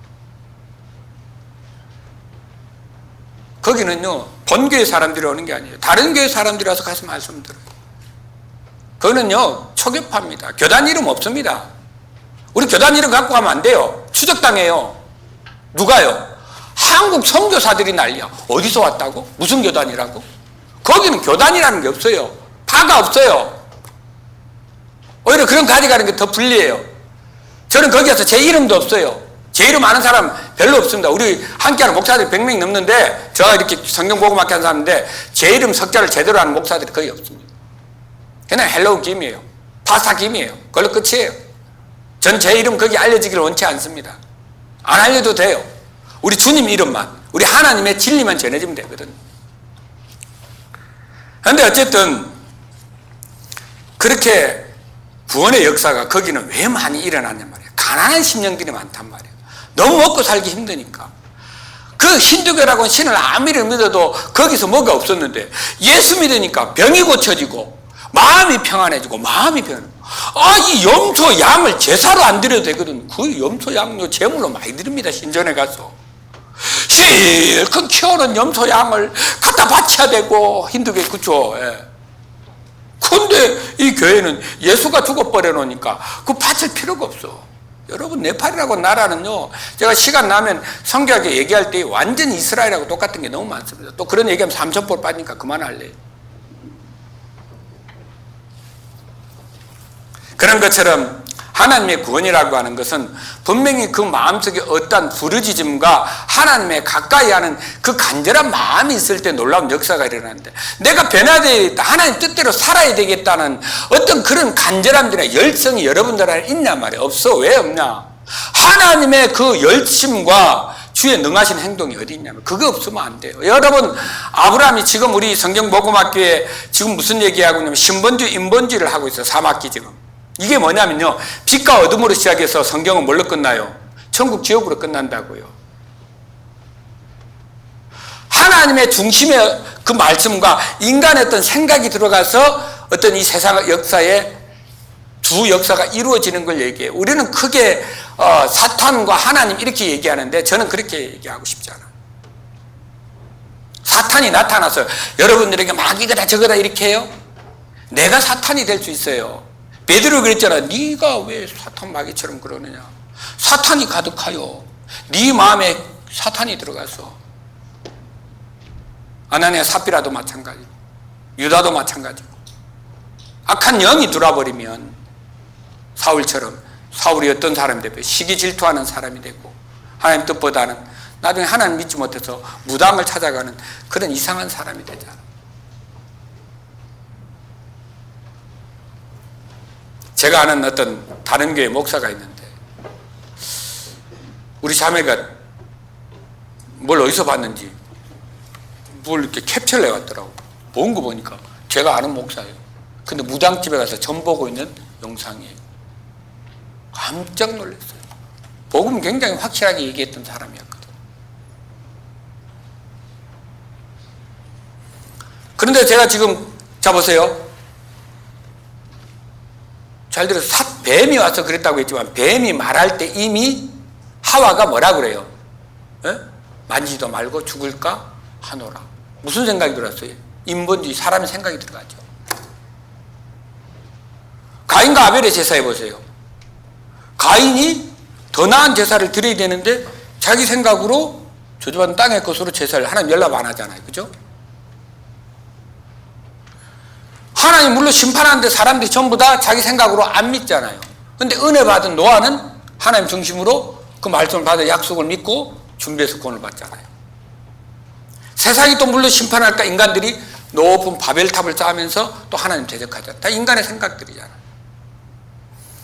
거기는요, 본교회 사람들이 오는 게 아니에요. 다른 교회 사람들이 와서 가서 말씀 들어요. 그거는요, 초교파입니다. 교단 이름 없습니다. 우리 교단 이름 갖고 가면 안 돼요. 추적당해요. 누가요? 한국 선교사들이 난리야. 어디서 왔다고? 무슨 교단이라고? 거기는 교단이라는 게 없어요. 파가 없어요. 오히려 그런 가져가는 게 더 불리해요. 저는 거기 가서 제 이름도 없어요. 제 이름 아는 사람 별로 없습니다. 우리 함께하는 목사들이 100명이 넘는데 제가 이렇게 성경 복음학교 하는 사람인데 제 이름 석자를 제대로 하는 목사들이 거의 없습니다. 그냥 헬로우 김이에요. 파스타 김이에요. 그걸로 끝이에요. 전 제 이름 거기 알려지기를 원치 않습니다. 안 알려도 돼요. 우리 주님 이름만, 우리 하나님의 진리만 전해지면 되거든요. 그런데 어쨌든 그렇게 구원의 역사가 거기는 왜 많이 일어났냔 말이에요. 가난한 심령들이 많단 말이에요. 너무 먹고 살기 힘드니까. 그 힌두교라고는 신을 아무리 믿어도 거기서 뭐가 없었는데 예수 믿으니까 병이 고쳐지고 마음이 평안해지고 마음이 평안해지고 이 염소 양을 제사로 안 드려도 되거든. 그 염소 양요 제물로 많이 드립니다. 신전에 가서 실컷 키우는 염소 양을 갖다 바쳐야 되고 힌두교 그쵸? 예. 근데 이 교회는 예수가 죽어버려 놓으니까 그 바칠 필요가 없어. 여러분 네팔이라고 나라는요, 제가 시간 나면 성경에 얘기할 때 완전 이스라엘하고 똑같은 게 너무 많습니다. 또 그런 얘기하면 삼천포로 빠지니까 그만할래요. 그런 것처럼 하나님의 구원이라고 하는 것은 분명히 그 마음속에 어떠한 부르짖음과 하나님의 가까이 하는 그 간절한 마음이 있을 때 놀라운 역사가 일어나는데, 내가 변화되겠다, 하나님 뜻대로 살아야 되겠다는 어떤 그런 간절함이나 열성이 여러분들 안에 있냐 말이에요. 없어. 왜 없냐? 하나님의 그 열심과 주의 능하신 행동이 어디 있냐면 그거 없으면 안 돼요. 여러분, 아브라함이 지금 우리 성경복음학교에 지금 무슨 얘기하고 있냐면 신본주의, 인본주의를 하고 있어요. 3학기 지금. 이게 뭐냐면요, 빛과 어둠으로 시작해서 성경은 뭘로 끝나요? 천국 지옥으로 끝난다고요. 하나님의 중심의 그 말씀과 인간의 어떤 생각이 들어가서 어떤 이 세상 역사에 두 역사가 이루어지는 걸 얘기해요. 우리는 크게 사탄과 하나님 이렇게 얘기하는데 저는 그렇게 얘기하고 싶지 않아요. 사탄이 나타나서 여러분들에게 막 이거다 저거다 이렇게 해요. 내가 사탄이 될 수 있어요. 베드로 그랬잖아. 네가 왜 사탄 마귀처럼 그러느냐. 사탄이 가득하여 네 마음에 사탄이 들어가서. 아나니아 삽비라도 마찬가지고 유다도 마찬가지고 악한 영이 들어와버리면 사울처럼 사울이 어떤 사람이 되고 시기 질투하는 사람이 되고 하나님 뜻보다는 나중에 하나님 믿지 못해서 무당을 찾아가는 그런 이상한 사람이 되잖아. 제가 아는 어떤 다른 교회 목사가 있는데 우리 자매가 뭘 어디서 봤는지 뭘 이렇게 캡처를 해왔더라고. 본 거 보니까 제가 아는 목사예요. 근데 무당집에 가서 점 보고 있는 영상이에요. 깜짝 놀랐어요. 복음 굉장히 확실하게 얘기했던 사람이었거든. 그런데 제가 지금, 자 보세요. 잘 들어서 뱀이 와서 그랬다고 했지만 뱀이 말할 때 이미 하와가 뭐라 그래요? 에? 만지지도 말고 죽을까 하노라. 무슨 생각이 들었어요? 인본주의, 사람의 생각이 들어가죠. 가인과 아벨의 제사 해보세요. 가인이 더 나은 제사를 드려야 되는데 자기 생각으로 저주받은 땅의 것으로 제사를, 하나님 연락 안 하잖아요. 그죠? 하나님 물론 심판하는데 사람들이 전부 다 자기 생각으로 안 믿잖아요. 근데 은혜 받은 노아는 하나님 중심으로 그 말씀을 받아 약속을 믿고 준비해서 구원을 받잖아요. 세상이 또 물론 심판할까 인간들이 높은 바벨탑을 쌓으면서 또 하나님 대적하잖아요. 다 인간의 생각들이잖아요.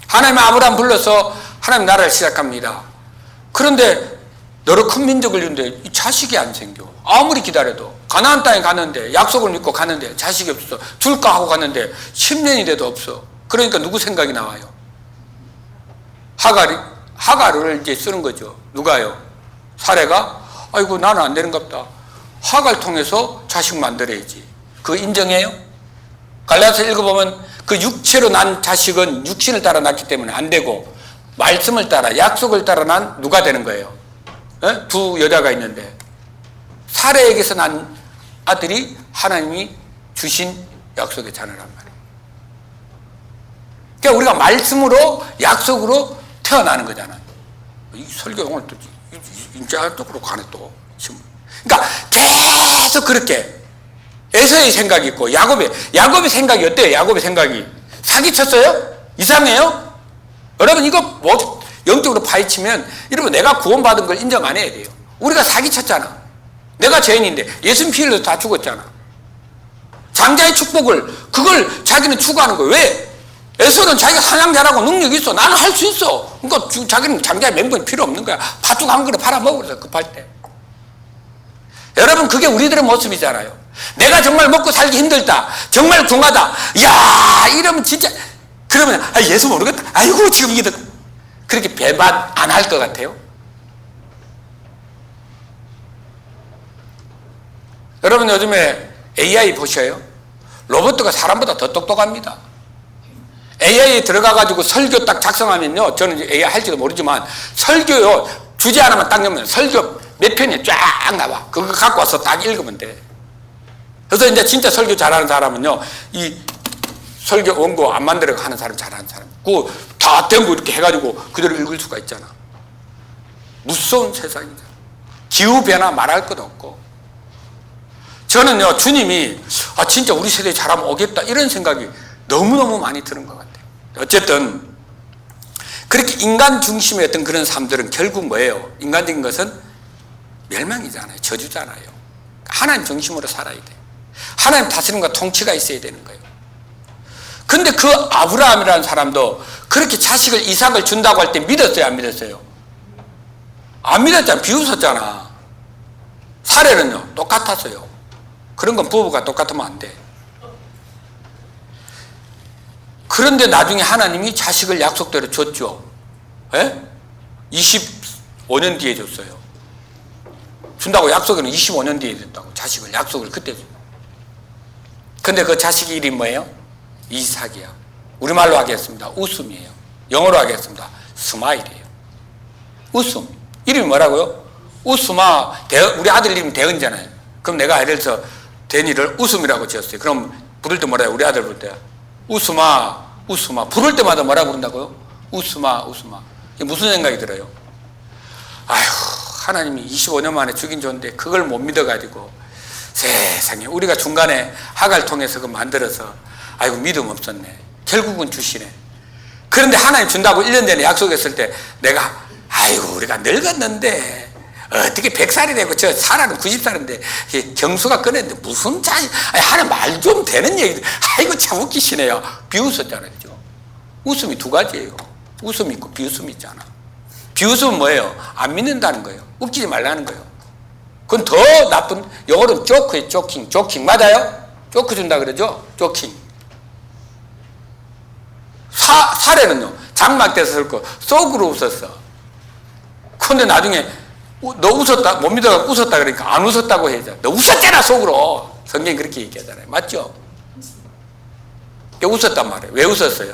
하나님 아브라함 불러서 하나님 나라를 시작합니다. 그런데 너로 큰 민족을 이루는데 자식이 안 생겨. 아무리 기다려도. 가나안 땅에 갔는데, 약속을 믿고 갔는데 자식이 없어. 둘까 하고 갔는데 10년이 돼도 없어. 그러니까 누구 생각이 나와요? 하갈을 이제 쓰는 거죠. 누가요? 사례가, 아이고 나는 안 되는갑다. 하갈 통해서 자식 만들어야지. 그거 인정해요? 갈라디아서 읽어보면 그 육체로 난 자식은 육신을 따라 낳기 때문에 안 되고, 말씀을 따라, 약속을 따라 난 누가 되는 거예요? 에? 두 여자가 있는데 사례에게서 난 아들이 하나님이 주신 약속의 자녀란 말이에요. 그러니까 우리가 말씀으로, 약속으로 태어나는 거잖아요. 이 설교 오늘 또 인자 또 그렇고 하네 또. 그러니까 계속 그렇게 에서의 생각이 있고 야곱의 생각이 어때요? 야곱의 생각이 사기쳤어요? 이상해요? 여러분 이거 뭐 영적으로 파헤치면 여러분 내가 구원받은 걸 인정 안 해야 돼요. 우리가 사기쳤잖아. 내가 죄인인데 예수님 피 흘려서 다 죽었잖아. 장자의 축복을 그걸 자기는 추구하는 거예요. 왜? 에서는 자기가 사냥 잘하고 능력이 있어. 나는 할 수 있어. 그러니까 자기는 장자의 맹분이 필요 없는 거야. 팥죽 한 그릇 팔아먹으면서 급할 때. 여러분 그게 우리들의 모습이잖아요. 내가 정말 먹고 살기 힘들다. 정말 궁하다. 야 이러면 진짜 그러면 예수 모르겠다. 아이고 지금 이게 그렇게 배반 안 할 것 같아요. 여러분 요즘에 AI 보셔요. 로봇가 사람보다 더 똑똑합니다. AI에 들어가가지고 설교 딱 작성하면요. 저는 AI 할지도 모르지만 설교요. 주제 하나만 딱 넣으면 설교 몇 편이 쫙 나와. 그거 갖고 와서 딱 읽으면 돼. 그래서 이제 진짜 설교 잘하는 사람은요. 이 설교 원고 안 만들어 하는 사람 잘하는 사람. 그거 다 된 거 이렇게 해가지고 그대로 읽을 수가 있잖아. 무서운 세상이다. 기후변화 말할 것도 없고. 저는요, 주님이, 진짜 우리 세대에 잘하면 오겠다. 이런 생각이 너무너무 많이 드는 것 같아요. 어쨌든, 그렇게 인간 중심의 어떤 그런 삶들은 결국 뭐예요? 인간적인 것은 멸망이잖아요. 저주잖아요. 하나님 중심으로 살아야 돼. 하나님 다스림과 통치가 있어야 되는 거예요. 근데 그 아브라함이라는 사람도 그렇게 자식을 이삭을 준다고 할 때 믿었어요? 안 믿었어요? 안 믿었잖아. 비웃었잖아. 사례는요, 똑같았어요. 그런 건 부부가 똑같으면 안 돼. 그런데 나중에 하나님이 자식을 약속대로 줬죠. 예? 25년 뒤에 줬어요. 준다고 약속에는 25년 뒤에 줬다고. 자식을 약속을 그때 줬어요. 근데 그 자식 이름이 뭐예요? 이삭이야. 우리말로 하겠습니다. 웃음이에요. 영어로 하겠습니다. 스마일이에요. 웃음. 이름이 뭐라고요? 웃음아. 우리 아들 이름이 대은잖아요. 그럼 내가 예를 들어서 대니를 웃음이라고 지었어요. 그럼 부를 때 뭐라 해요? 우리 아들 부를 때 웃음아, 웃음아. 부를 때마다 뭐라 부른다고요? 웃음아, 웃음아. 이게 무슨 생각이 들어요? 아휴, 하나님이 25년 만에 주긴 줬는데 그걸 못 믿어가지고 세상에 우리가 중간에 하갈 통해서 그 만들어서 아이고 믿음 없었네. 결국은 주시네. 그런데 하나님 준다고 1년 전에 약속했을 때 내가 아이고 우리가 늙었는데 어떻게 100살이 되고 저 사라는 90살인데 경수가 꺼냈는데 무슨 자식, 하나 말 좀 되는 얘기. 아이고 참 웃기시네요. 비웃었잖아요. 그죠? 웃음이 두 가지예요. 웃음이 있고 비웃음이 있잖아. 비웃음은 뭐예요? 안 믿는다는 거예요. 웃기지 말라는 거예요. 그건 더 나쁜, 영어로는 조크예요. 조킹 맞아요? 조크 준다 그러죠? 조킹. 칼에는요 장막대서 쓸고 속으로 웃었어. 그런데 나중에 너 웃었다 못 믿어가 웃었다 그러니까 안 웃었다고 해야죠. 너 웃었잖아 속으로. 성경이 그렇게 얘기하잖아요. 맞죠? 웃었단 말이에요. 왜 웃었어요?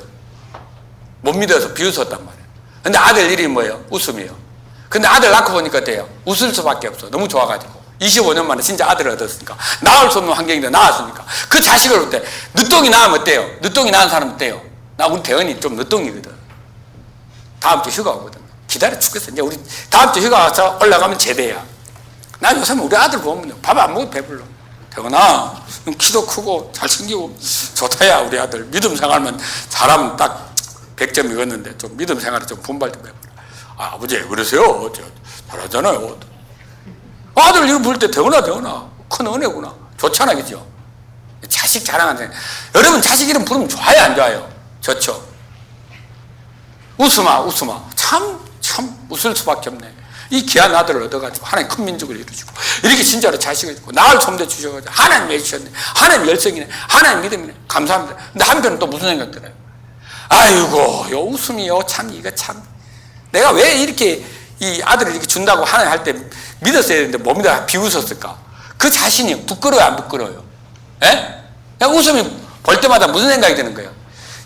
못 믿어서 비웃었단 말이에요. 근데 아들 이름이 뭐예요? 웃음이에요. 근데 아들 낳고 보니까 돼요. 웃을 수밖에 없어. 너무 좋아가지고 25년 만에 진짜 아들을 얻었으니까, 낳을 수 없는 환경인데 낳았으니까 그 자식을 볼 때 늦둥이 낳으면 어때요? 늦둥이 낳은 사람 어때요? 나 우리 대현이 좀 늦둥이거든. 다음 주 휴가 오거든. 기다려 죽겠어. 이제 우리 다음 주 휴가 와서 올라가면 제대야. 나 요새 우리 아들 보면 밥 안 먹어도 배불러. 대현아 키도 크고 잘생기고 좋다야. 우리 아들 믿음 생활만 잘하면 딱 100점이었는데 좀 믿음 생활에 좀 분발 좀 해봐라. 아, 아버지 왜 그러세요? 잘하잖아요. 아들 이거 볼 때 대훈아 큰 은혜구나. 좋잖아, 그죠? 자식 자랑하는. 여러분 자식 이름 부르면 좋아요 안 좋아요? 좋죠. 웃음아 참 웃을 수밖에 없네. 이 귀한 아들을 얻어가지고 하나님 큰 민족을 이루시고 이렇게 진짜로 자식을 있고 나을 섬겨 주셔가지고 하나님 해주셨네. 하나님 열성이네. 하나님 믿음이네. 감사합니다. 근데 한편은 또 무슨 생각 들어요? 아이고 요 웃음이요 참 이거 참 내가 왜 이렇게 이 아들을 이렇게 준다고 하나님 할 때 믿었어야 되는데 못 믿어 비웃었을까? 그 자신이 부끄러워요 안 부끄러워요? 예? 그냥 웃음이 볼 때마다 무슨 생각이 드는 거예요?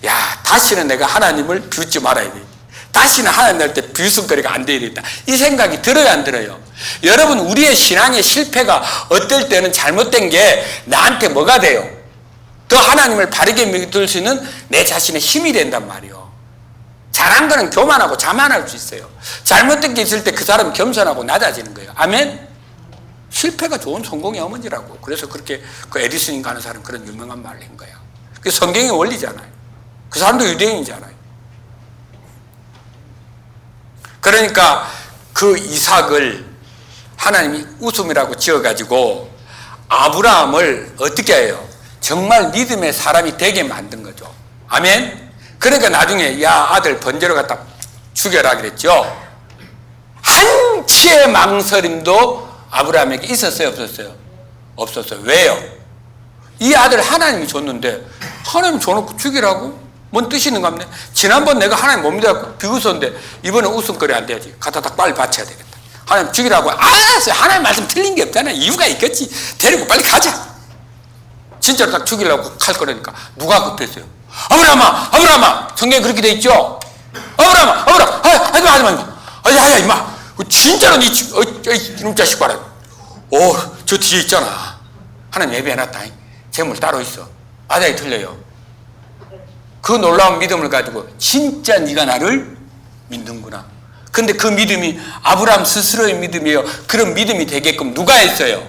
야 다시는 내가 하나님을 비웃지 말아야 돼. 다시는 하나님 날 때 비웃음거리가 안 돼야 되겠다. 이 생각이 들어요 안 들어요? 여러분 우리의 신앙의 실패가 어떨 때는 잘못된 게 나한테 뭐가 돼요? 더 하나님을 바르게 믿을 수 있는 내 자신의 힘이 된단 말이에요. 잘한 거는 교만하고 자만할 수 있어요. 잘못된 게 있을 때 그 사람은 겸손하고 낮아지는 거예요. 아멘? 실패가 좋은 성공의 어머니라고. 그래서 그렇게 그 에디슨인가 하는 사람 그런 유명한 말을 한 거야. 그게 성경의 원리잖아요. 그 사람도 유대인이잖아요. 그러니까 그 이삭을 하나님이 웃음이라고 지어가지고 아브라함을 어떻게 해요? 정말 믿음의 사람이 되게 만든 거죠. 아멘? 그러니까 나중에 야 아들 번제로 갖다 죽여라 그랬죠. 한치의 망설임도 아브라함에게 있었어요 없었어요? 없었어요. 왜요? 이 아들 하나님이 줬는데 하나님 줘놓고 죽이라고? 뭔 뜻이 있는가 하면 지난번 내가 하나님 못 믿어갖고 비웃었는데 이번에 웃음거리 안 돼야지. 갖다 딱 빨리 바쳐야 되겠다. 하나님 죽이라고. 알았어요. 하나님 말씀 틀린 게 없잖아요. 이유가 있겠지. 데리고 빨리 가자. 진짜로 딱 죽이려고 칼 꺼내니까 누가 급했어요? 아브라함아 성경에 그렇게 돼 있죠. 아브라함 하지마 야 임마 진짜로 이놈 자식 봐라. 저 뒤에 있잖아. 하나님 예배해놨다. 재물 따로 있어. 아다이 틀려요. 그 놀라운 믿음을 가지고 진짜 네가 나를 믿는구나. 근데 그 믿음이 아브라함 스스로의 믿음이에요. 그런 믿음이 되게끔 누가 했어요?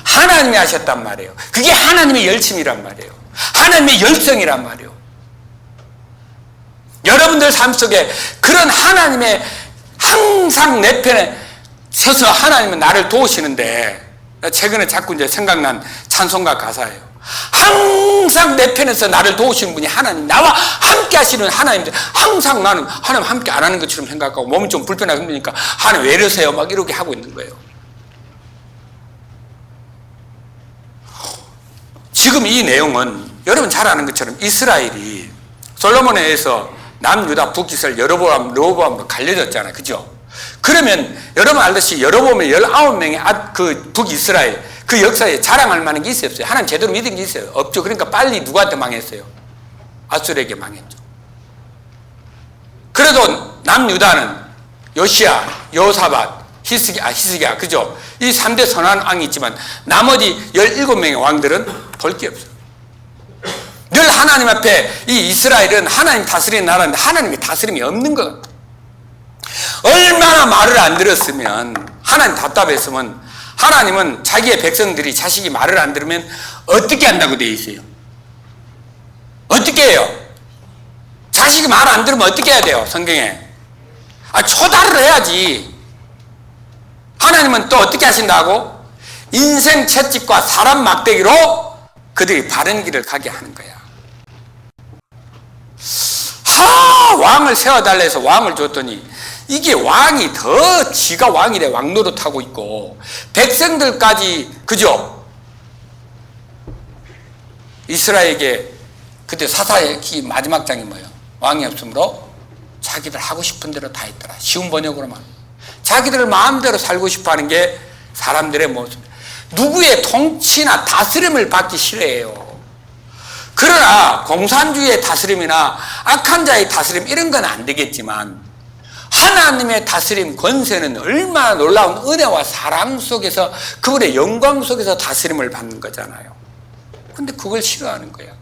하나님이 하셨단 말이에요. 그게 하나님의 열심이란 말이에요. 하나님의 열정이란 말이에요. 여러분들 삶 속에 그런 하나님의 항상 내 편에 서서 하나님은 나를 도우시는데, 최근에 자꾸 이제 생각난 찬송가 가사예요. 항상 내 편에서 나를 도우시는 분이 하나님, 나와 함께 하시는 하나님인데 항상 나는 하나님 함께 안 하는 것처럼 생각하고 몸이 좀 불편하게 힘드니까 하나님 왜 이러세요? 막 이렇게 하고 있는 거예요. 지금 이 내용은 여러분 잘 아는 것처럼 이스라엘이 솔로몬에 의해서 남유다 북이스라엘 여로보암으로 갈려졌잖아요. 그죠? 그러면 여러분 알듯이 여로보암의 19명의 그 북이스라엘 그 역사에 자랑할 만한 게 있어요? 하나님 제대로 믿은 게 있어요? 없죠. 그러니까 빨리 누구한테 망했어요? 아수르에게 망했죠. 그래도 남유다는 요시야, 여호사밧, 히스기야, 그죠? 이 3대 선한 왕이 있지만 나머지 17명의 왕들은 볼 게 없어요. 늘 하나님 앞에 이 이스라엘은 하나님 다스리는 나라인데 하나님의 다스림이 없는 것 같아요. 얼마나 말을 안 들었으면, 하나님 답답했으면, 하나님은 자기의 백성들이 자식이 말을 안 들으면 어떻게 한다고 되어 있어요? 어떻게 해요? 자식이 말 안 들으면 어떻게 해야 돼요? 성경에 초달을 해야지. 하나님은 또 어떻게 하신다고? 인생 채찍과 사람 막대기로 그들이 바른 길을 가게 하는 거야. 왕을 세워달라 해서 왕을 줬더니 이게 왕이 더 지가 왕이래. 왕 노릇하고 있고 백성들까지, 그죠? 이스라엘에게 그때 사사의 마지막 장이 뭐예요? 왕이 없으므로 자기들 하고 싶은 대로 다 했더라. 쉬운 번역으로만. 자기들 마음대로 살고 싶어 하는 게 사람들의 모습. 누구의 통치나 다스림을 받기 싫어해요. 그러나 공산주의의 다스림이나 악한 자의 다스림 이런 건 안 되겠지만 하나님의 다스림 권세는 얼마나 놀라운 은혜와 사랑 속에서 그분의 영광 속에서 다스림을 받는 거잖아요. 근데 그걸 싫어하는 거야.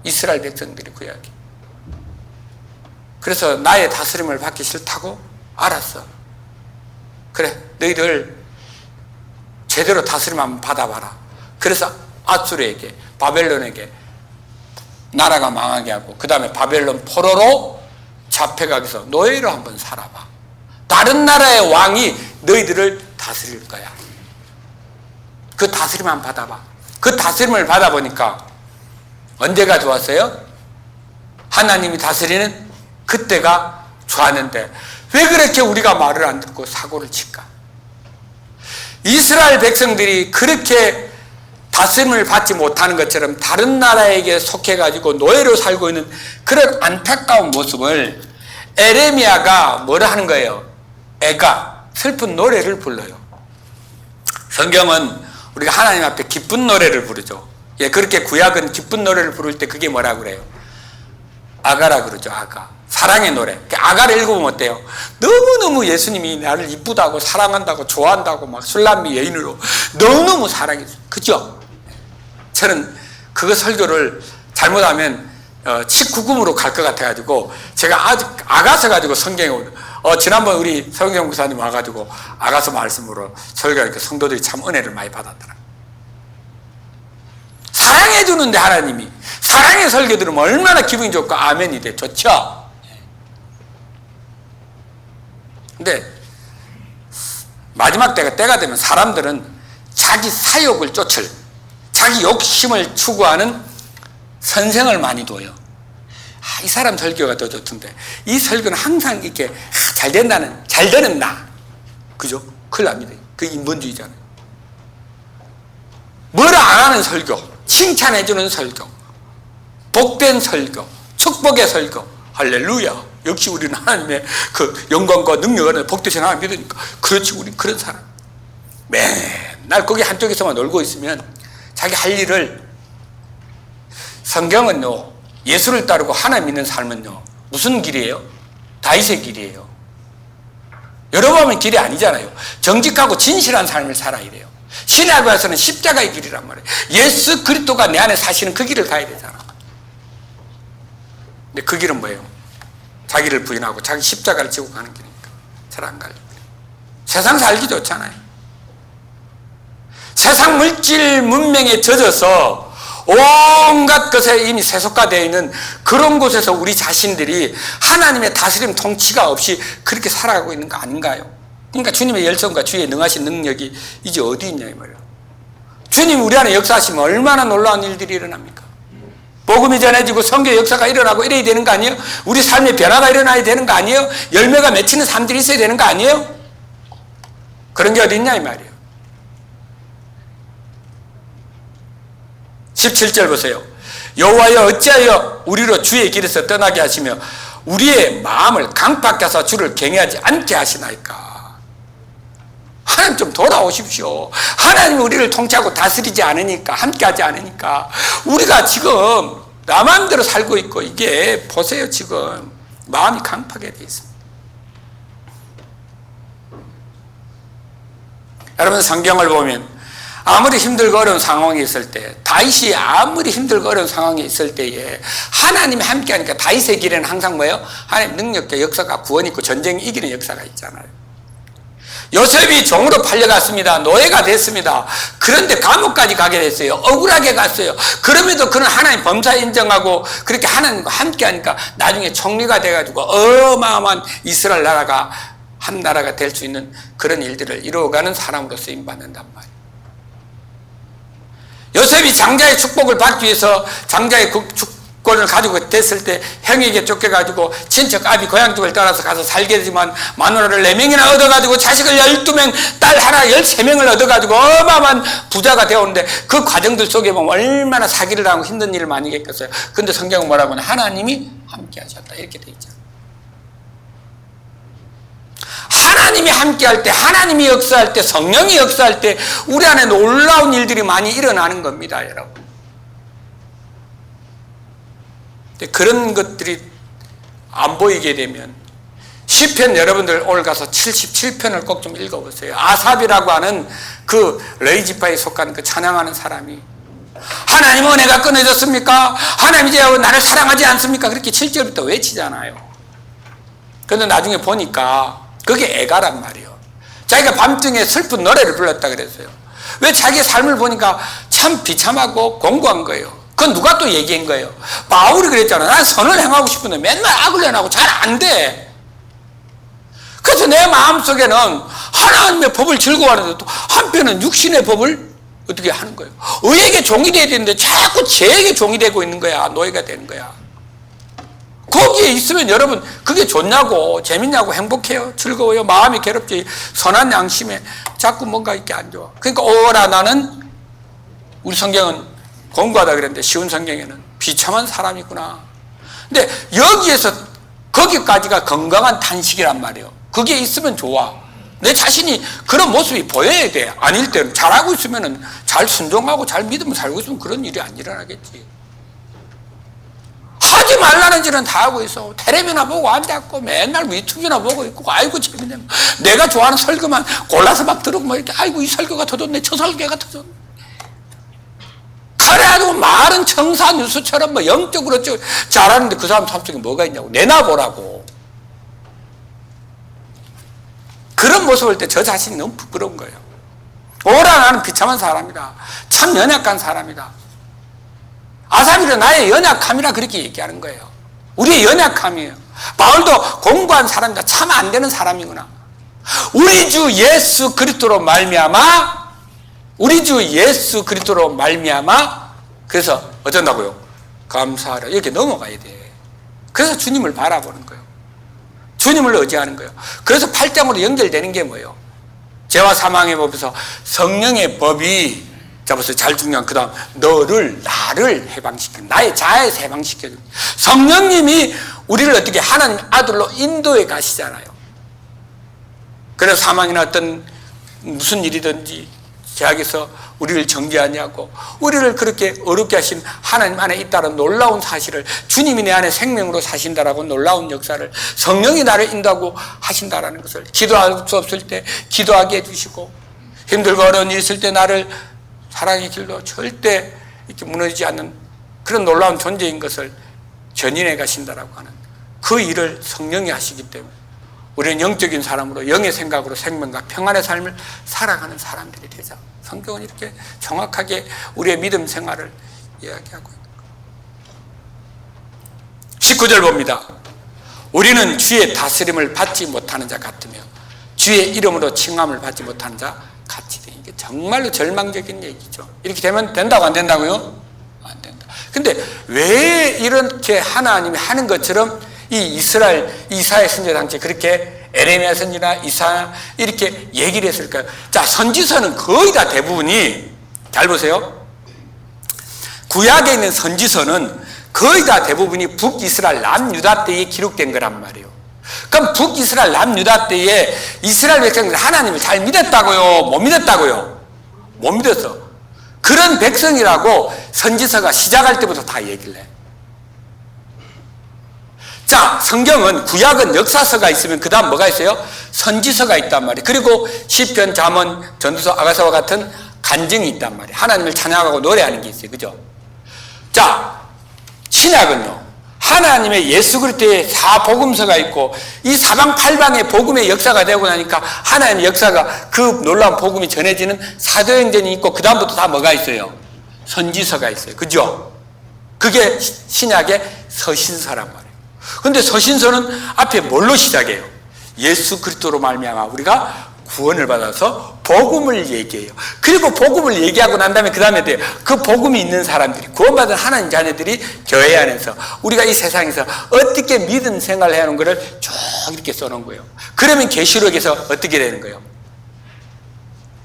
이스라엘 백성들이 그 이야기. 그래서 나의 다스림을 받기 싫다고? 알았어. 그래, 너희들 제대로 다스림 한번 받아봐라. 그래서 아수르에게, 바벨론에게 나라가 망하게 하고 그 다음에 바벨론 포로로 잡혀가기 위해서 노예로 한번 살아봐. 다른 나라의 왕이 너희들을 다스릴 거야. 그 다스림 한번 받아봐. 그 다스림을 받아보니까 언제가 좋았어요? 하나님이 다스리는 그때가 좋았는데 왜 그렇게 우리가 말을 안 듣고 사고를 칠까? 이스라엘 백성들이 그렇게 다스림을 받지 못하는 것처럼 다른 나라에게 속해가지고 노예로 살고 있는 그런 안타까운 모습을 에레미야가 뭐라 하는 거예요? 애가 슬픈 노래를 불러요. 성경은 우리가 하나님 앞에 기쁜 노래를 부르죠. 예, 그렇게 구약은 기쁜 노래를 부를 때 그게 뭐라고 그래요? 아가라 그러죠. 아가. 사랑의 노래. 아가를 읽어보면 어때요? 너무너무 예수님이 나를 이쁘다고 사랑한다고 좋아한다고 막 술람미 여인으로 너무너무 사랑했어요. 그죠? 저는 그거 설교를 잘못하면 칙구금으로 갈 것 같아가지고 제가 아직 아가서 가지고 성경에 지난번 우리 성경 목사님 와가지고 아가서 말씀으로 설교하니까 성도들이 참 은혜를 많이 받았더라. 사랑해 주는데 하나님이 사랑의 설교 들으면 얼마나 기분이 좋고 아멘이 돼. 좋죠? 근데 마지막 때가 되면 사람들은 자기 사욕을 쫓을 자기 욕심을 추구하는 선생을 많이 둬요. 이 사람 설교가 더 좋던데 이 설교는 항상 이렇게 잘 된다는 잘 되는 나 그죠? 큰일 납니다. 그 인본주의잖아요. 뭐라 안 하는 설교, 칭찬해주는 설교, 복된 설교, 축복의 설교. 할렐루야. 역시 우리는 하나님의 그 영광과 능력을 복되신 하나님 믿으니까. 그렇지, 우리 그런 사람. 맨날 거기 한쪽에서만 놀고 있으면 자기 할 일을. 성경은요, 예수를 따르고 하나님 믿는 삶은요, 무슨 길이에요? 다윗의 길이에요. 여러분 길이 아니잖아요. 정직하고 진실한 삶을 살아야 돼요. 신약에서는 십자가의 길이란 말이에요. 예수 그리스도가 내 안에 사시는 그 길을 가야 되잖아. 근데 그 길은 뭐예요? 자기를 부인하고 자기 십자가를 지고 가는 길이니까 잘 안 가요. 세상 살기 좋잖아요. 세상 물질 문명에 젖어서 온갖 것에 이미 세속화되어 있는 그런 곳에서 우리 자신들이 하나님의 다스림 통치가 없이 그렇게 살아가고 있는 거 아닌가요? 그러니까 주님의 열성과 주의 능하신 능력이 이제 어디 있냐 이 말이에요. 주님 우리 안에 역사하시면 얼마나 놀라운 일들이 일어납니까? 복음이 전해지고 선교의 역사가 일어나고 이래야 되는 거 아니에요? 우리 삶의 변화가 일어나야 되는 거 아니에요? 열매가 맺히는 삶들이 있어야 되는 거 아니에요? 그런 게 어디 있냐 이 말이에요. 17절 보세요. 여호와여 어찌하여 우리로 주의 길에서 떠나게 하시며 우리의 마음을 강팍케 하사 주를 경외하지 않게 하시나이까. 하나님 좀 돌아오십시오. 하나님이 우리를 통치하고 다스리지 않으니까, 함께하지 않으니까 우리가 지금 나 마음대로 살고 있고, 이게 보세요, 지금 마음이 강팍하게 돼 있습니다. 여러분 성경을 보면 아무리 힘들고 어려운 상황에 있을 때, 다윗이 아무리 힘들고 어려운 상황에 있을 때에 하나님이 함께하니까 다윗의 길에는 항상 뭐예요? 하나님 능력과 역사가 구원이 있고 전쟁이 이기는 역사가 있잖아요. 요셉이 종으로 팔려갔습니다. 노예가 됐습니다. 그런데 감옥까지 가게 됐어요. 억울하게 갔어요. 그럼에도 그는 하나님 범사 인정하고 그렇게 하나님과 함께하니까 나중에 총리가 돼가지고 어마어마한 이스라엘 나라가 한 나라가 될 수 있는 그런 일들을 이루어가는 사람으로 쓰임받는단 말이에요. 요셉이 장자의 축복을 받기 위해서 장자의 축복을 물권을 가지고 됐을 때 형에게 쫓겨가지고 친척 아비 고향 집을 떠나서 가서 살게 되지만 마누라를 4명이나 얻어가지고 자식을 12명, 딸 하나 13명을 얻어가지고 어마어마한 부자가 되었는데 그 과정들 속에 보면 얼마나 사기를 당하고 힘든 일을 많이 겪었어요. 근데 성경은 뭐라고 하냐? 하나님이 함께 하셨다 이렇게 돼 있잖아요. 하나님이 함께할 때, 하나님이 역사할 때, 성령이 역사할 때 우리 안에 놀라운 일들이 많이 일어나는 겁니다, 여러분. 그런 것들이 안 보이게 되면 시편 여러분들 오늘 가서 77편을 꼭 좀 읽어보세요. 아삽이라고 하는 그 레이지파에 속한 그 찬양하는 사람이 하나님 은혜가 끊어졌습니까? 하나님 이제 나를 사랑하지 않습니까? 그렇게 7절부터 외치잖아요. 그런데 나중에 보니까 그게 애가란 말이에요. 자기가 밤중에 슬픈 노래를 불렀다 그랬어요. 왜 자기 삶을 보니까 참 비참하고 공고한 거예요. 그건 누가 또 얘기한 거예요? 바울이 그랬잖아. 난 선을 행하고 싶은데 맨날 악을 행하고 잘 안 돼. 그래서 내 마음속에는 하나님의 법을 즐거워하는데 또 한편은 육신의 법을 어떻게 하는 거예요? 의에게 종이 돼야 되는데 자꾸 죄에게 종이 되고 있는 거야. 노예가 되는 거야. 거기에 있으면 여러분 그게 좋냐고, 재밌냐고, 행복해요, 즐거워요, 마음이 괴롭지, 선한 양심에 자꾸 뭔가 이렇게 안 좋아. 그러니까 오라 나는, 우리 성경은 공부하다 그랬는데 쉬운 성경에는 비참한 사람이구나. 근데 여기에서 거기까지가 건강한 탄식이란 말이에요. 그게 있으면 좋아. 내 자신이 그런 모습이 보여야 돼. 아닐 때는 잘하고 있으면 잘 순종하고 잘 믿으면 살고 있으면 그런 일이 안 일어나겠지. 하지 말라는 짓은 다 하고 있어. 텔레비나 보고 앉았고 맨날 유튜브나 보고 있고 아이고 재밌네. 내가 좋아하는 설교만 골라서 막 들고 뭐 이렇게 아이고 이 설교가 더 좋네, 저 설교가 더 좋네. 그래가지고 말은 청산유수처럼 뭐 영적으로 잘하는데 그 사람 삶 속에 뭐가 있냐고 내놔보라고. 그런 모습을 볼 때 저 자신이 너무 부끄러운 거예요. 오라 나는 비참한 사람이다. 참 연약한 사람이다. 아삽이는 나의 연약함이라 그렇게 얘기하는 거예요. 우리의 연약함이에요. 바울도 공고한 사람이다. 참 안 되는 사람이구나. 우리 주 예수 그리스도로 말미암아, 우리 주 예수 그리스도로 말미암아, 그래서 어쩐다고요? 감사하라. 이렇게 넘어가야 돼. 그래서 주님을 바라보는 거예요. 주님을 의지하는 거예요. 그래서 8장으로 연결되는 게 뭐예요? 죄와 사망의 법에서 성령의 법이, 자, 보세요. 잘 중요한, 그 다음, 나를 해방시키는, 나의 자아에서 해방시켜주는. 성령님이 우리를 어떻게 하나님 아들로 인도해 가시잖아요. 그래서 사망이나 어떤 무슨 일이든지 죄악에서 우리를 정죄하냐고, 우리를 그렇게 어렵게 하신 하나님 안에 있다는 놀라운 사실을, 주님이 내 안에 생명으로 사신다라고 놀라운 역사를, 성령이 나를 인도하고 하신다라는 것을, 기도할 수 없을 때 기도하게 해주시고, 힘들고 어려운 일이 있을 때 나를 사랑의 길로 절대 이렇게 무너지지 않는 그런 놀라운 존재인 것을 견인해 가신다라고 하는 그 일을 성령이 하시기 때문에 우리는 영적인 사람으로 영의 생각으로 생명과 평안의 삶을 살아가는 사람들이 되자. 성경은 이렇게 정확하게 우리의 믿음 생활을 이야기하고 있는 거예요. 19절 봅니다. 우리는 주의 다스림을 받지 못하는 자 같으며 주의 이름으로 칭함을 받지 못하는 자 같이 돼. 이게 정말로 절망적인 얘기죠. 이렇게 되면 된다고 안 된다고요? 안 된다. 근데 왜 이렇게 하나님이 하는 것처럼 이 이사야 선지자한테 그렇게 에레미야 선지나 이사야 이렇게 얘기를 했을까요? 자, 선지서는 거의 다 대부분이, 잘 보세요. 구약에 있는 선지서는 거의 다 대부분이 북이스라엘 남유다 때에 기록된 거란 말이에요. 그럼 북이스라엘 남유다 때에 이스라엘 백성들이 하나님을 잘 믿었다고요? 못 믿었다고요? 못 믿었어. 그런 백성이라고 선지서가 시작할 때부터 다 얘기를 해. 자, 성경은, 구약은 역사서가 있으면 그 다음 뭐가 있어요? 선지서가 있단 말이에요. 그리고 시편, 잠언, 전도서, 아가서와 같은 간증이 있단 말이에요. 하나님을 찬양하고 노래하는 게 있어요. 그죠? 자, 신약은요, 하나님의 예수 그리스도의 사복음서가 있고 이 사방팔방의 복음의 역사가 되고 나니까 하나님의 역사가, 그 놀라운 복음이 전해지는 사도행전이 있고 그 다음부터 다 뭐가 있어요? 선지서가 있어요. 그죠? 그게 신약의 서신서란 말이에요. 근데 서신서는 앞에 뭘로 시작해요? 예수 그리스도로 말미암아 우리가 구원을 받아서 복음을 얘기해요. 그리고 복음을 얘기하고 난 다음에 그 다음에 그 복음이 있는 사람들이, 구원받은 하나님 자녀들이 교회 안에서 우리가 이 세상에서 어떻게 믿음 생활을 해야 하는 것을 쭉 이렇게 써놓은 거예요. 그러면 계시록에서 어떻게 되는 거예요?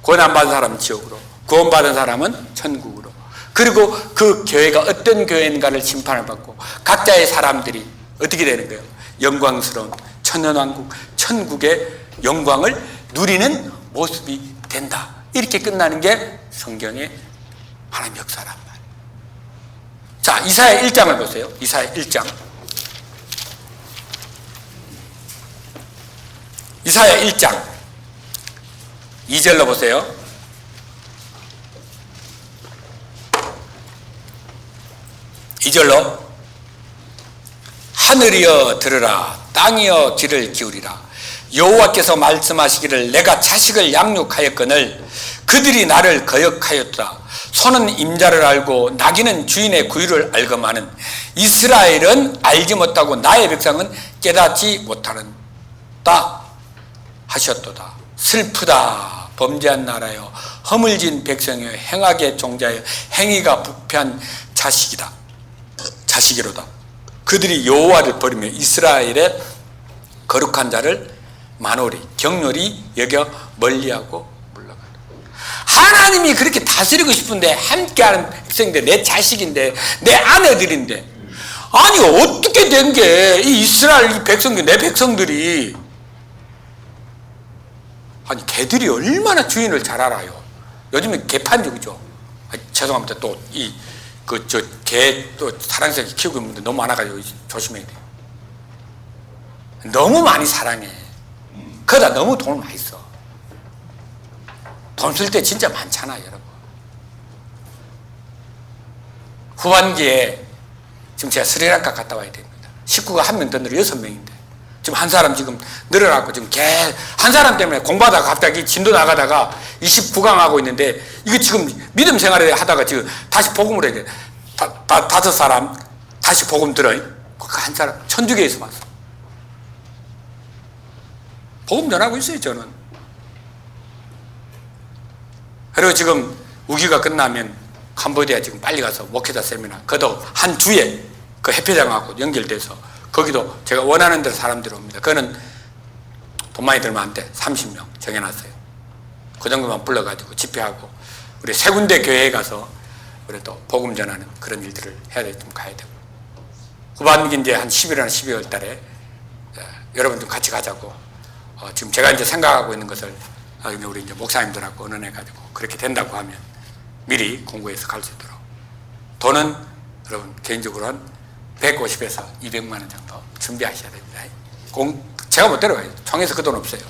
구원 안 받은 사람은 지옥으로, 구원받은 사람은 천국으로. 그리고 그 교회가 어떤 교회인가를 심판을 받고 각자의 사람들이 어떻게 되는 거예요? 영광스러운 천년왕국, 천국의 영광을 누리는 모습이 된다. 이렇게 끝나는 게 성경의 하나님의 역사란 말이에요. 자, 이사야 1장을 보세요. 이사야 1장. 이사야 1장 2절로 보세요. 이절로 하늘이여 들으라, 땅이여 귀를 기울이라. 여호와께서 말씀하시기를 내가 자식을 양육하였거늘 그들이 나를 거역하였더라. 소는 임자를 알고 나귀는 주인의 구유를 알거마는 이스라엘은 알지 못하고 나의 백성은 깨닫지 못하는다 하셨도다. 슬프다. 범죄한 나라여, 허물진 백성이여, 행악의 종자여, 행위가 부패한 자식이로다. 그들이 여호와를 버리며 이스라엘의 거룩한 자를 만홀히 격렬히 여겨 멀리하고 물러가다. 하나님이 그렇게 다스리고 싶은데, 함께하는 백성인데, 내 자식인데, 내 아내들인데, 아니 어떻게 된 게 이 이스라엘 이 백성들, 내 백성들이, 아니 개들이 얼마나 주인을 잘 알아요. 요즘에 개판적이죠. 죄송합니다. 또 이 개 또 사랑스럽게 키우고 있는 분들 너무 많아가지고 조심해야 돼요. 너무 많이 사랑해. 그러다 너무 돈을 많이 써. 돈 쓸 때 진짜 많잖아요, 여러분. 후반기에 지금 제가 스리랑카 갔다 와야 됩니다. 식구가 한 명 더 늘어 6명인데 지금 한 사람 지금 늘어나고 지금 한 사람 때문에 공부하다가 갑자기 진도 나가다가 29강 하고 있는데, 이거 지금 믿음 생활을 하다가 지금 다시 복음을 해야 돼. 5사람 다시 복음 들어요. 한 사람 천주교에서 왔어. 복음 전하고 있어요, 저는. 그리고 지금 우기가 끝나면 캄보디아 지금 빨리 가서 목회자 세미나, 그도 한 주에 그 해표장하고 연결돼서 거기도 제가 원하는 대로 사람들이 옵니다. 그거는 돈 많이 들면 안 돼. 30명 정해놨어요. 그 정도만 불러가지고 집회하고, 우리 세 군데 교회에 가서 그래도 복음 전하는 그런 일들을 해야 될 좀 가야 되고, 후반기 이제 한 11월이나 12월 달에 여러분 좀 같이 가자고, 지금 제가 이제 생각하고 있는 것을 우리 이제 목사님들하고 의논해가지고 그렇게 된다고 하면 미리 공부해서 갈 수 있도록. 돈은 여러분 개인적으로 한 150에서 200만 원 정도 준비하셔야 됩니다. 제가 못 데려가요. 총에서 그 돈 없어요.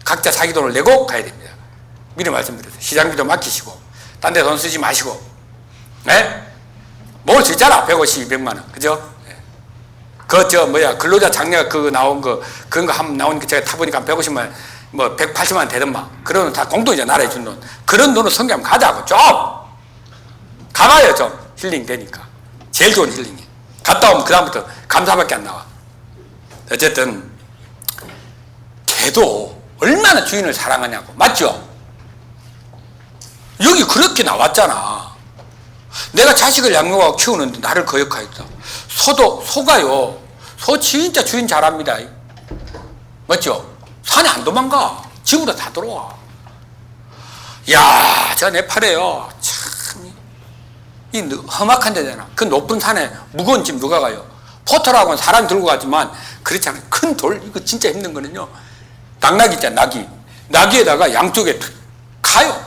각자 자기 돈을 내고 가야 됩니다. 미리 말씀드렸어요. 시장비도 맡기시고 딴 데 돈 쓰지 마시고. 네? 먹을 수 있잖아. 150, 200만 원. 그죠? 네. 근로자 장려 그거 나온 거, 그런 거 한번 나오니까 제가 타보니까 150만 원, 180만 원 되던만. 그러면 다 공돈이잖아. 나라에 준 돈. 그런 돈을 성교 한번 가자고. 좀! 가봐요, 좀. 힐링 되니까. 제일 좋은 힐링이. 갔다 오면 그다음부터 감사밖에 안 나와. 어쨌든 개도 얼마나 주인을 사랑하냐고. 맞죠? 여기 그렇게 나왔잖아. 내가 자식을 양육하고 키우는데 나를 거역하였다. 소가요, 소 진짜 주인 잘합니다. 맞죠? 산에 안 도망가. 집으로 다 들어와. 야, 저 네팔에요, 참, 이 험악한 데잖아. 그 높은 산에 무거운 짐 누가 가요? 포터라고는 사람 들고 가지만 그렇지 않아요. 큰 돌, 이거 진짜 힘든 거는요, 낙낙이 있잖아. 낙이에다가 양쪽에 가요.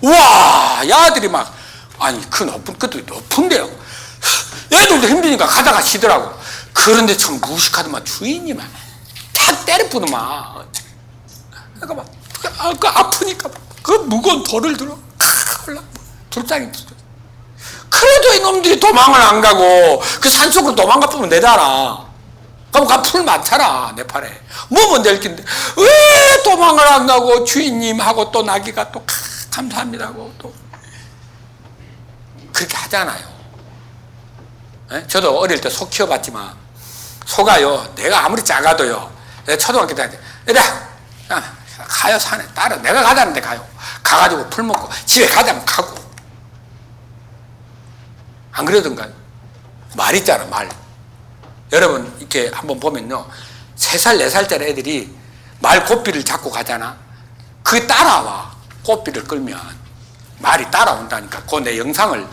우와, 야들이 막, 아니 그 높은 것도 높은데요, 애들도 힘드니까 가다가 쉬더라고. 그런데 참 무식하더만. 주인이 막 다 때려부더만. 그러니까 막 그 아프니까 그 무거운 돌을 들어 올라 돌장이. 그래도 이놈들이 도망을 안 가고 그 산속으로 도망가 보면 되잖아. 그럼 풀 많잖아, 네팔에. 뭐면 될 긴데 왜 도망을 안 가고 주인님하고 또 나귀가 또 감사합니다고 또 그렇게 하잖아요. 에? 저도 어릴 때 소 키워봤지만 소가요, 내가 아무리 작아도요, 내가 초등학교 다닐 때, 얘들아, 가요, 산에. 따라. 내가 가자는데 가요. 가가지고 풀 먹고, 집에 가자면 가고. 안 그러던가요? 말 있잖아, 말. 여러분, 이렇게 한번 보면요. 3살, 4살짜리 애들이 말 고삐를 잡고 가잖아. 그게 따라와. 고삐를 끌면. 말이 따라온다니까. 그 내 영상을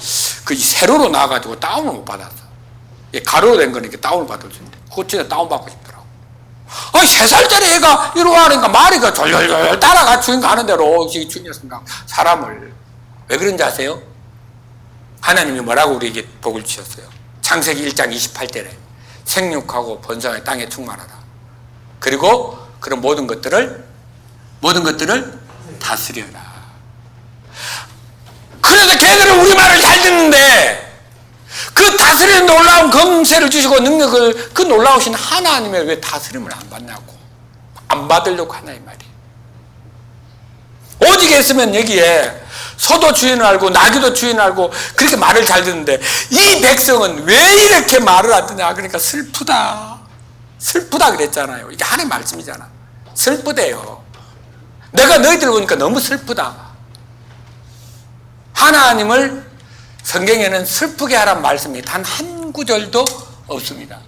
그 세로로 나와가지고 다운을 못 받았어. 가로로 된 거니까 다운을 받을 수 있는데. 그거 진짜 다운받고 싶더라고. 아니, 3살짜리 애가 이러고 하니까 말이가 졸졸졸 따라가 주인 가는 대로 주인이었습니다. 사람을. 왜 그런지 아세요? 하나님이 뭐라고 우리에게 복을 주셨어요? 창세기 1장 28절에 생육하고 번성의 땅에 충만하라. 그리고 그런 모든 것들을 다스려라. 그런데 걔들은 우리 말을 잘 듣는데 그 다스리는 놀라운 검세를 주시고 능력을 그 놀라우신 하나님의 왜 다스림을 안 받냐고. 안 받으려고 하나 이 말이에요. 오직 했으면 여기에 소도 주인을 알고 나귀도 주인을 알고 그렇게 말을 잘 듣는데 이 백성은 왜 이렇게 말을 안 듣냐. 그러니까 슬프다 그랬잖아요. 이게 하나님의 말씀이잖아. 슬프대요. 내가 너희들 보니까 너무 슬프다. 하나님을 성경에는 슬프게 하라는 말씀이 단 한 구절도 없습니다.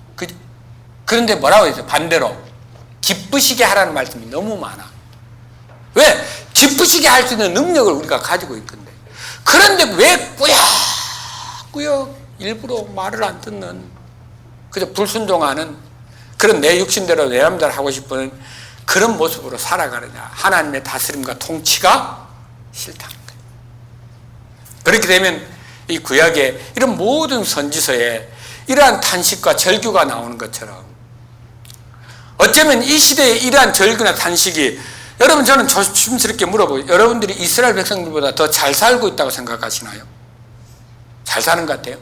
그런데 뭐라고 했어요? 반대로 기쁘시게 하라는 말씀이 너무 많아. 왜? 기쁘시게 할 수 있는 능력을 우리가 가지고 있건데. 그런데 왜 꾸역꾸역 일부러 말을 안 듣는, 그저 불순종하는 그런 내 육신대로 내 마음대로 하고 싶은 그런 모습으로 살아가느냐. 하나님의 다스림과 통치가 싫다는 거예요. 그렇게 되면 이 구약의 이런 모든 선지서에 이러한 탄식과 절규가 나오는 것처럼 어쩌면 이 시대에 이러한 절규나 탄식이 여러분 저는 조심스럽게 물어보요. 여러분들이 이스라엘 백성들보다 더 잘 살고 있다고 생각하시나요? 잘 사는 것 같아요?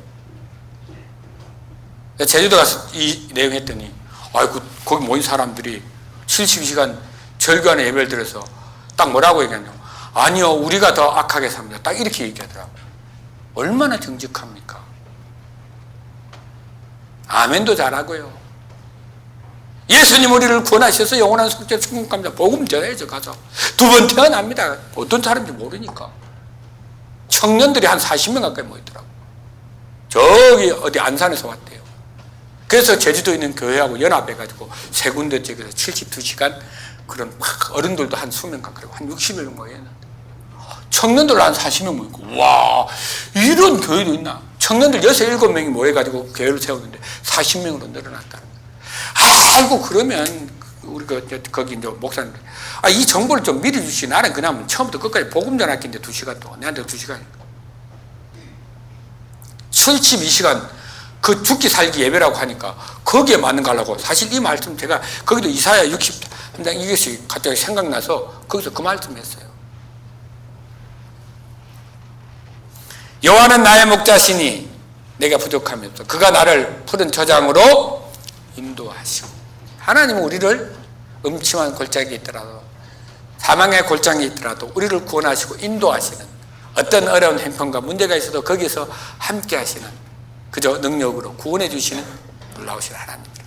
제주도 가서 이 내용 했더니 아이고 거기 모인 사람들이 72시간 절규하는 예배를 들어서 딱 뭐라고 얘기하냐고. 아니요 우리가 더 악하게 삽니다. 딱 이렇게 얘기하더라고요. 얼마나 정직합니까? 아멘도 잘하고요. 예수님 우리를 구원하셔서 영원한 속죄 천국 갑니다. 복음 전해야죠. 가서 2번 태어납니다. 어떤 사람인지 모르니까. 청년들이 한 40명 가까이 모이더라고요. 저기 어디 안산에서 왔대요. 그래서 제주도에 있는 교회하고 연합해가지고 3군데 쪽에서 72시간 그런 막 어른들도 한 20명 가까이 한 60명 모였는데 청년들 한 40명 모이고, 와, 이런 교회도 있나? 청년들 6, 7명이 모여가지고 교회를 세우는데 40명으로 늘어났다는 거예요. 아이고, 그러면, 우리가, 거기 이제 목사님, 이 정보를 좀 미리 주시. 나는 그냥 처음부터 끝까지 복음 전학기인데 2시간 동안, 내한테 2시간이니까. 72시간, 그 죽기 살기 예배라고 하니까 거기에 맞는 거 하려고. 사실 이 말씀 제가 거기도 이사야 63장 이것이 갑자기 생각나서 거기서 그 말씀 했어요. 여호와는 나의 목자시니 내가 부족하면서 그가 나를 푸른 저장으로 인도하시고. 하나님은 우리를 음침한 골짜기에 있더라도 사망의 골짜기에 있더라도 우리를 구원하시고 인도하시는, 어떤 어려운 형편과 문제가 있어도 거기서 함께 하시는 그저 능력으로 구원해 주시는 놀라우신 하나님입니다.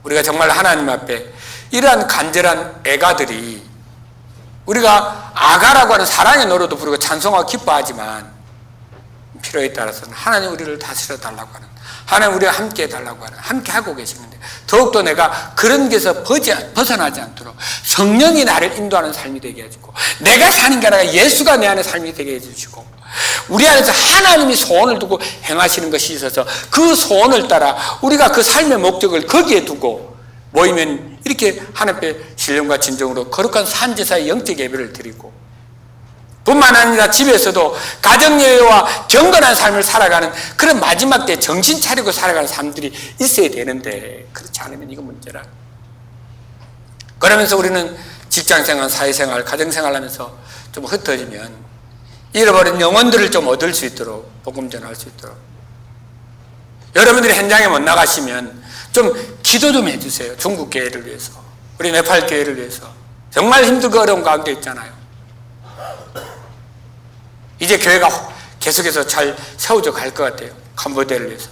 우리가 정말 하나님 앞에 이러한 간절한 애가들이, 우리가 아가라고 하는 사랑의 노래도 부르고 찬송하고 기뻐하지만 필요에 따라서는 하나님 우리를 다스려 달라고 하는, 하나님 우리와 함께 해달라고 하는, 함께 하고 계시는데 더욱더 내가 그런 데서 벗어나지 않도록 성령이 나를 인도하는 삶이 되게 해주고, 내가 사는 게 아니라 예수가 내 안에 삶이 되게 해주시고, 우리 안에서 하나님이 소원을 두고 행하시는 것이 있어서 그 소원을 따라 우리가 그 삶의 목적을 거기에 두고 모이면 이렇게 하나님 앞에 신령과 진정으로 거룩한 산제사의 영적 예배를 드리고, 뿐만 아니라 집에서도 가정예배와 경건한 삶을 살아가는 그런 마지막 때 정신 차리고 살아가는 사람들이 있어야 되는데, 그렇지 않으면 이거 문제라. 그러면서 우리는 직장생활, 사회생활, 가정생활 하면서 좀 흩어지면 잃어버린 영혼들을 좀 얻을 수 있도록, 복음 전할 수 있도록, 여러분들이 현장에 못 나가시면 좀 기도 좀 해주세요. 중국 교회를 위해서, 우리 네팔 교회를 위해서. 정말 힘들고 어려운 가운데 있잖아요. 이제 교회가 계속해서 잘 세워져 갈 것 같아요. 캄보디아를 위해서.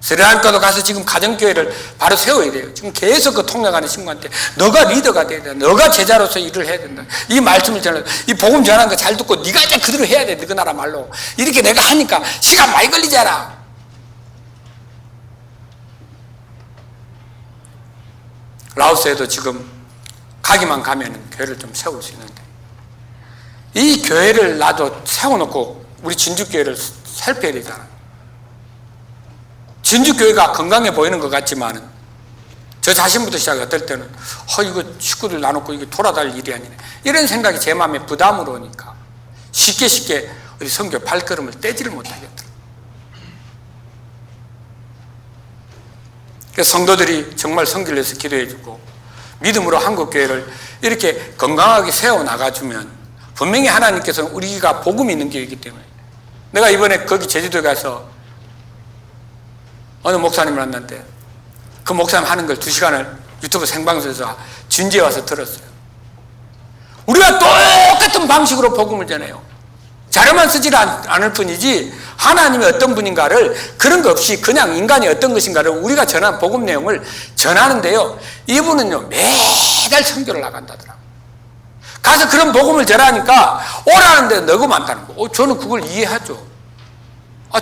스리랑카도 가서 지금 가정교회를 바로 세워야 돼요. 지금 계속 그 통역하는 친구한테 너가 리더가 돼야 된다. 너가 제자로서 일을 해야 된다. 이 말씀을 전해, 이 복음 전하는 거 잘 듣고 네가 이제 그대로 해야 돼. 그 나라 말로. 이렇게 내가 하니까 시간 많이 걸리잖아. 라오스에도 지금 가기만 가면은 교회를 좀 세울 수 있는데 이 교회를 나도 세워놓고 우리 진주교회를 살펴야 되잖아. 진주교회가 건강해 보이는 것 같지만은 저 자신부터 시작해 어떨 때는 이거 식구들 나눠놓고 이게 돌아다닐 일이 아니네 이런 생각이 제 마음에 부담으로 오니까 쉽게 우리 선교 발걸음을 떼지를 못하겠더라고요. 그래서 성도들이 정말 선교를 위해서 기도해주고 믿음으로 한국교회를 이렇게 건강하게 세워나가주면 분명히 하나님께서는 우리가 복음이 있는 교회이기 때문에 내가 이번에 거기 제주도에 가서 어느 목사님을 만났는데 그 목사님 하는 걸 2시간을 유튜브 생방송에서 진지에 와서 들었어요. 우리가 똑같은 방식으로 복음을 전해요. 자료만 쓰지 않을 뿐이지 하나님이 어떤 분인가를 그런 거 없이 그냥 인간이 어떤 것인가를 우리가 전한 복음 내용을 전하는데요. 이분은요 매달 선교를 나간다더라고요. 가서 그런 복음을 전하니까 오라는데 너무 많다는 거. 저는 그걸 이해하죠.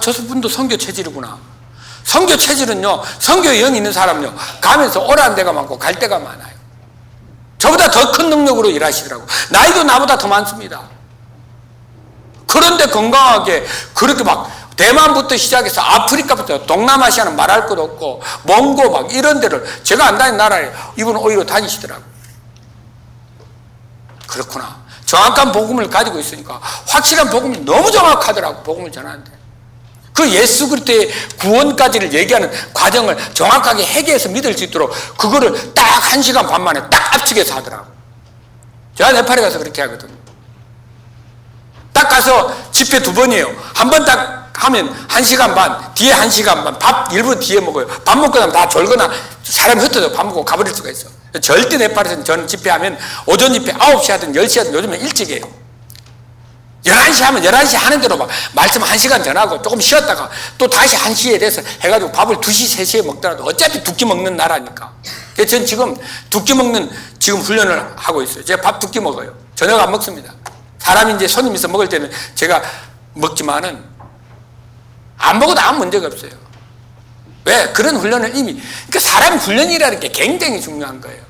저 분도 선교 체질이구나. 선교 체질은요, 선교에 영 있는 사람은요, 가면서 오라는 데가 많고 갈 데가 많아요. 저보다 더 큰 능력으로 일하시더라고요. 나이도 나보다 더 많습니다. 그런데 건강하게 그렇게 막 대만부터 시작해서 아프리카부터 동남아시아는 말할 것도 없고 몽고 막 이런 데를 제가 안 다닌 나라에 이분은 오히려 다니시더라고요. 그렇구나. 정확한 복음을 가지고 있으니까 확실한 복음이 너무 정확하더라고. 복음을 전하는데 그 예수 그리스도의 구원까지를 얘기하는 과정을 정확하게 해계해서 믿을 수 있도록 그거를 딱 1시간 반 만에 딱 압축해서 하더라고. 제가 네팔에 가서 그렇게 하거든요. 딱 가서 집회 2번이에요. 한 번 딱 하면 1시간 반, 뒤에 1시간 반, 밥 1분 뒤에 먹어요. 밥 먹고 나면 다 졸거나 사람이 흩어져 밥 먹고 가버릴 수가 있어. 절대 네팔에서는 저는 집회하면 오전 집회 9시 하든 10시 하든 요즘엔 일찍 해요. 11시 하면 11시 하는 대로 막 말씀 1시간 전하고 조금 쉬었다가 또 다시 1시에 돼서 해가지고 밥을 2시, 3시에 먹더라도 어차피 2끼 먹는 나라니까. 그래서 전 지금 2끼 먹는 지금 훈련을 하고 있어요. 제가 밥 2끼 먹어요. 저녁 안 먹습니다. 사람이 이제 손님 있어 먹을 때는 제가 먹지만은 안 먹어도 아무 문제가 없어요. 왜? 그런 훈련을 이미, 그러니까 사람 훈련이라는 게 굉장히 중요한 거예요.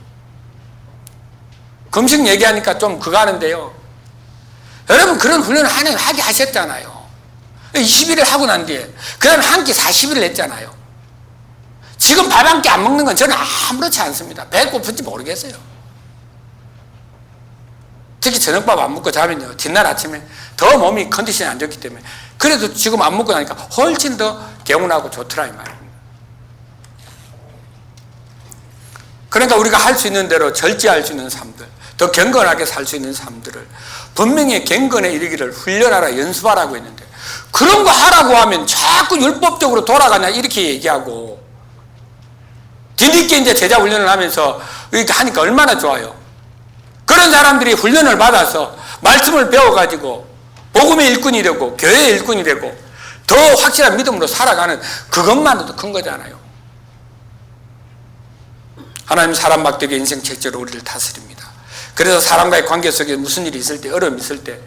금식 얘기하니까 좀 그거 하는데요. 여러분 그런 훈련을 하게 하셨잖아요. 20일을 하고 난 뒤에 그 다음에 한 끼 40일을 했잖아요. 지금 밥 한 끼 안 먹는 건 저는 아무렇지 않습니다. 배 고픈지 모르겠어요. 특히 저녁밥 안 먹고 자면요 뒷날 아침에 더 몸이 컨디션이 안 좋기 때문에 그래도 지금 안 먹고 나니까 훨씬 더 개운하고 좋더라 이 말입니다. 그러니까 우리가 할 수 있는 대로 절제할 수 있는 삶들, 더 경건하게 살 수 있는 삶들을 분명히 경건에 이르기를 훈련하라 연습하라고 했는데 그런 거 하라고 하면 자꾸 율법적으로 돌아가냐 이렇게 얘기하고 뒤늦게 이제 제자 훈련을 하면서 이렇게 하니까 얼마나 좋아요. 그런 사람들이 훈련을 받아서 말씀을 배워가지고 복음의 일꾼이 되고 교회의 일꾼이 되고 더 확실한 믿음으로 살아가는 그것만으로도 큰 거잖아요. 하나님 사람 막대기 인생 책제로 우리를 다스립니다. 그래서 사람과의 관계 속에 무슨 일이 있을 때 어려움이 있을 때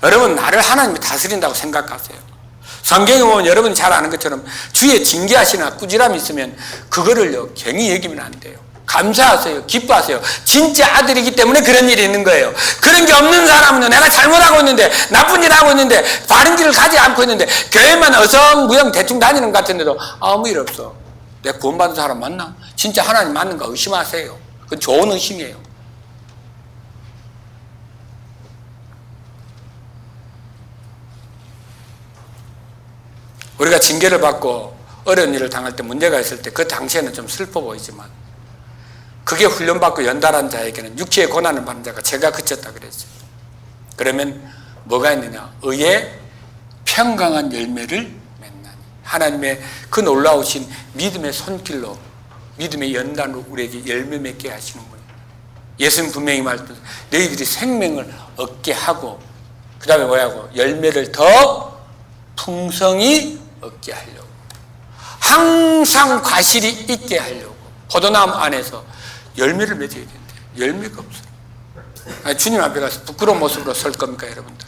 여러분 나를 하나님이 다스린다고 생각하세요. 성경에 보면 여러분이 잘 아는 것처럼 주위에 징계하시나 꾸지람이 있으면 그거를요 경히 여기면 안 돼요. 감사하세요. 기뻐하세요. 진짜 아들이기 때문에 그런 일이 있는 거예요. 그런 게 없는 사람은요 내가 잘못하고 있는데 나쁜 일 하고 있는데 바른 길을 가지 않고 있는데 교회만 어성무성 대충 다니는 것 같은데도 아무 일 없어. 내가 구원받은 사람 맞나? 진짜 하나님 맞는가 의심하세요. 그건 좋은 의심이에요. 우리가 징계를 받고 어려운 일을 당할 때 문제가 있을 때 그 당시에는 좀 슬퍼 보이지만 그게 훈련받고 연달한 자에게는 육체의 고난을 받는 자가 죄가 그쳤다 그랬어요. 그러면 뭐가 있느냐? 의의 평강한 열매를 맺나니. 하나님의 그 놀라우신 믿음의 손길로 믿음의 연단으로 우리에게 열매 맺게 하시는 거예요. 예수님 분명히 말씀하셨어요. 너희들이 생명을 얻게 하고 그 다음에 뭐라고? 열매를 더 풍성히 얻게 하려고. 항상 과실이 있게 하려고 포도나무 안에서 열매를 맺어야 된대요. 열매가 없어요. 아니, 주님 앞에 가서 부끄러운 모습으로 설 겁니까, 여러분들?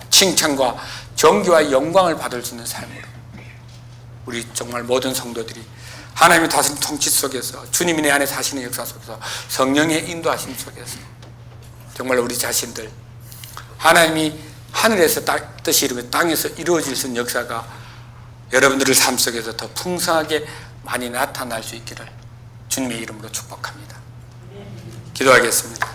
칭찬과 존귀와 영광을 받을 수 있는 삶으로 우리 정말 모든 성도들이 하나님의 다스림 통치 속에서 주님이 내 안에 사시는 역사 속에서 성령의 인도하심 속에서 정말 우리 자신들 하나님이 하늘에서 뜻이 이루며 땅에서 이루어질 수 있는 역사가 여러분들의 삶 속에서 더 풍성하게 많이 나타날 수 있기를 주님의 이름으로 축복합니다. 기도하겠습니다.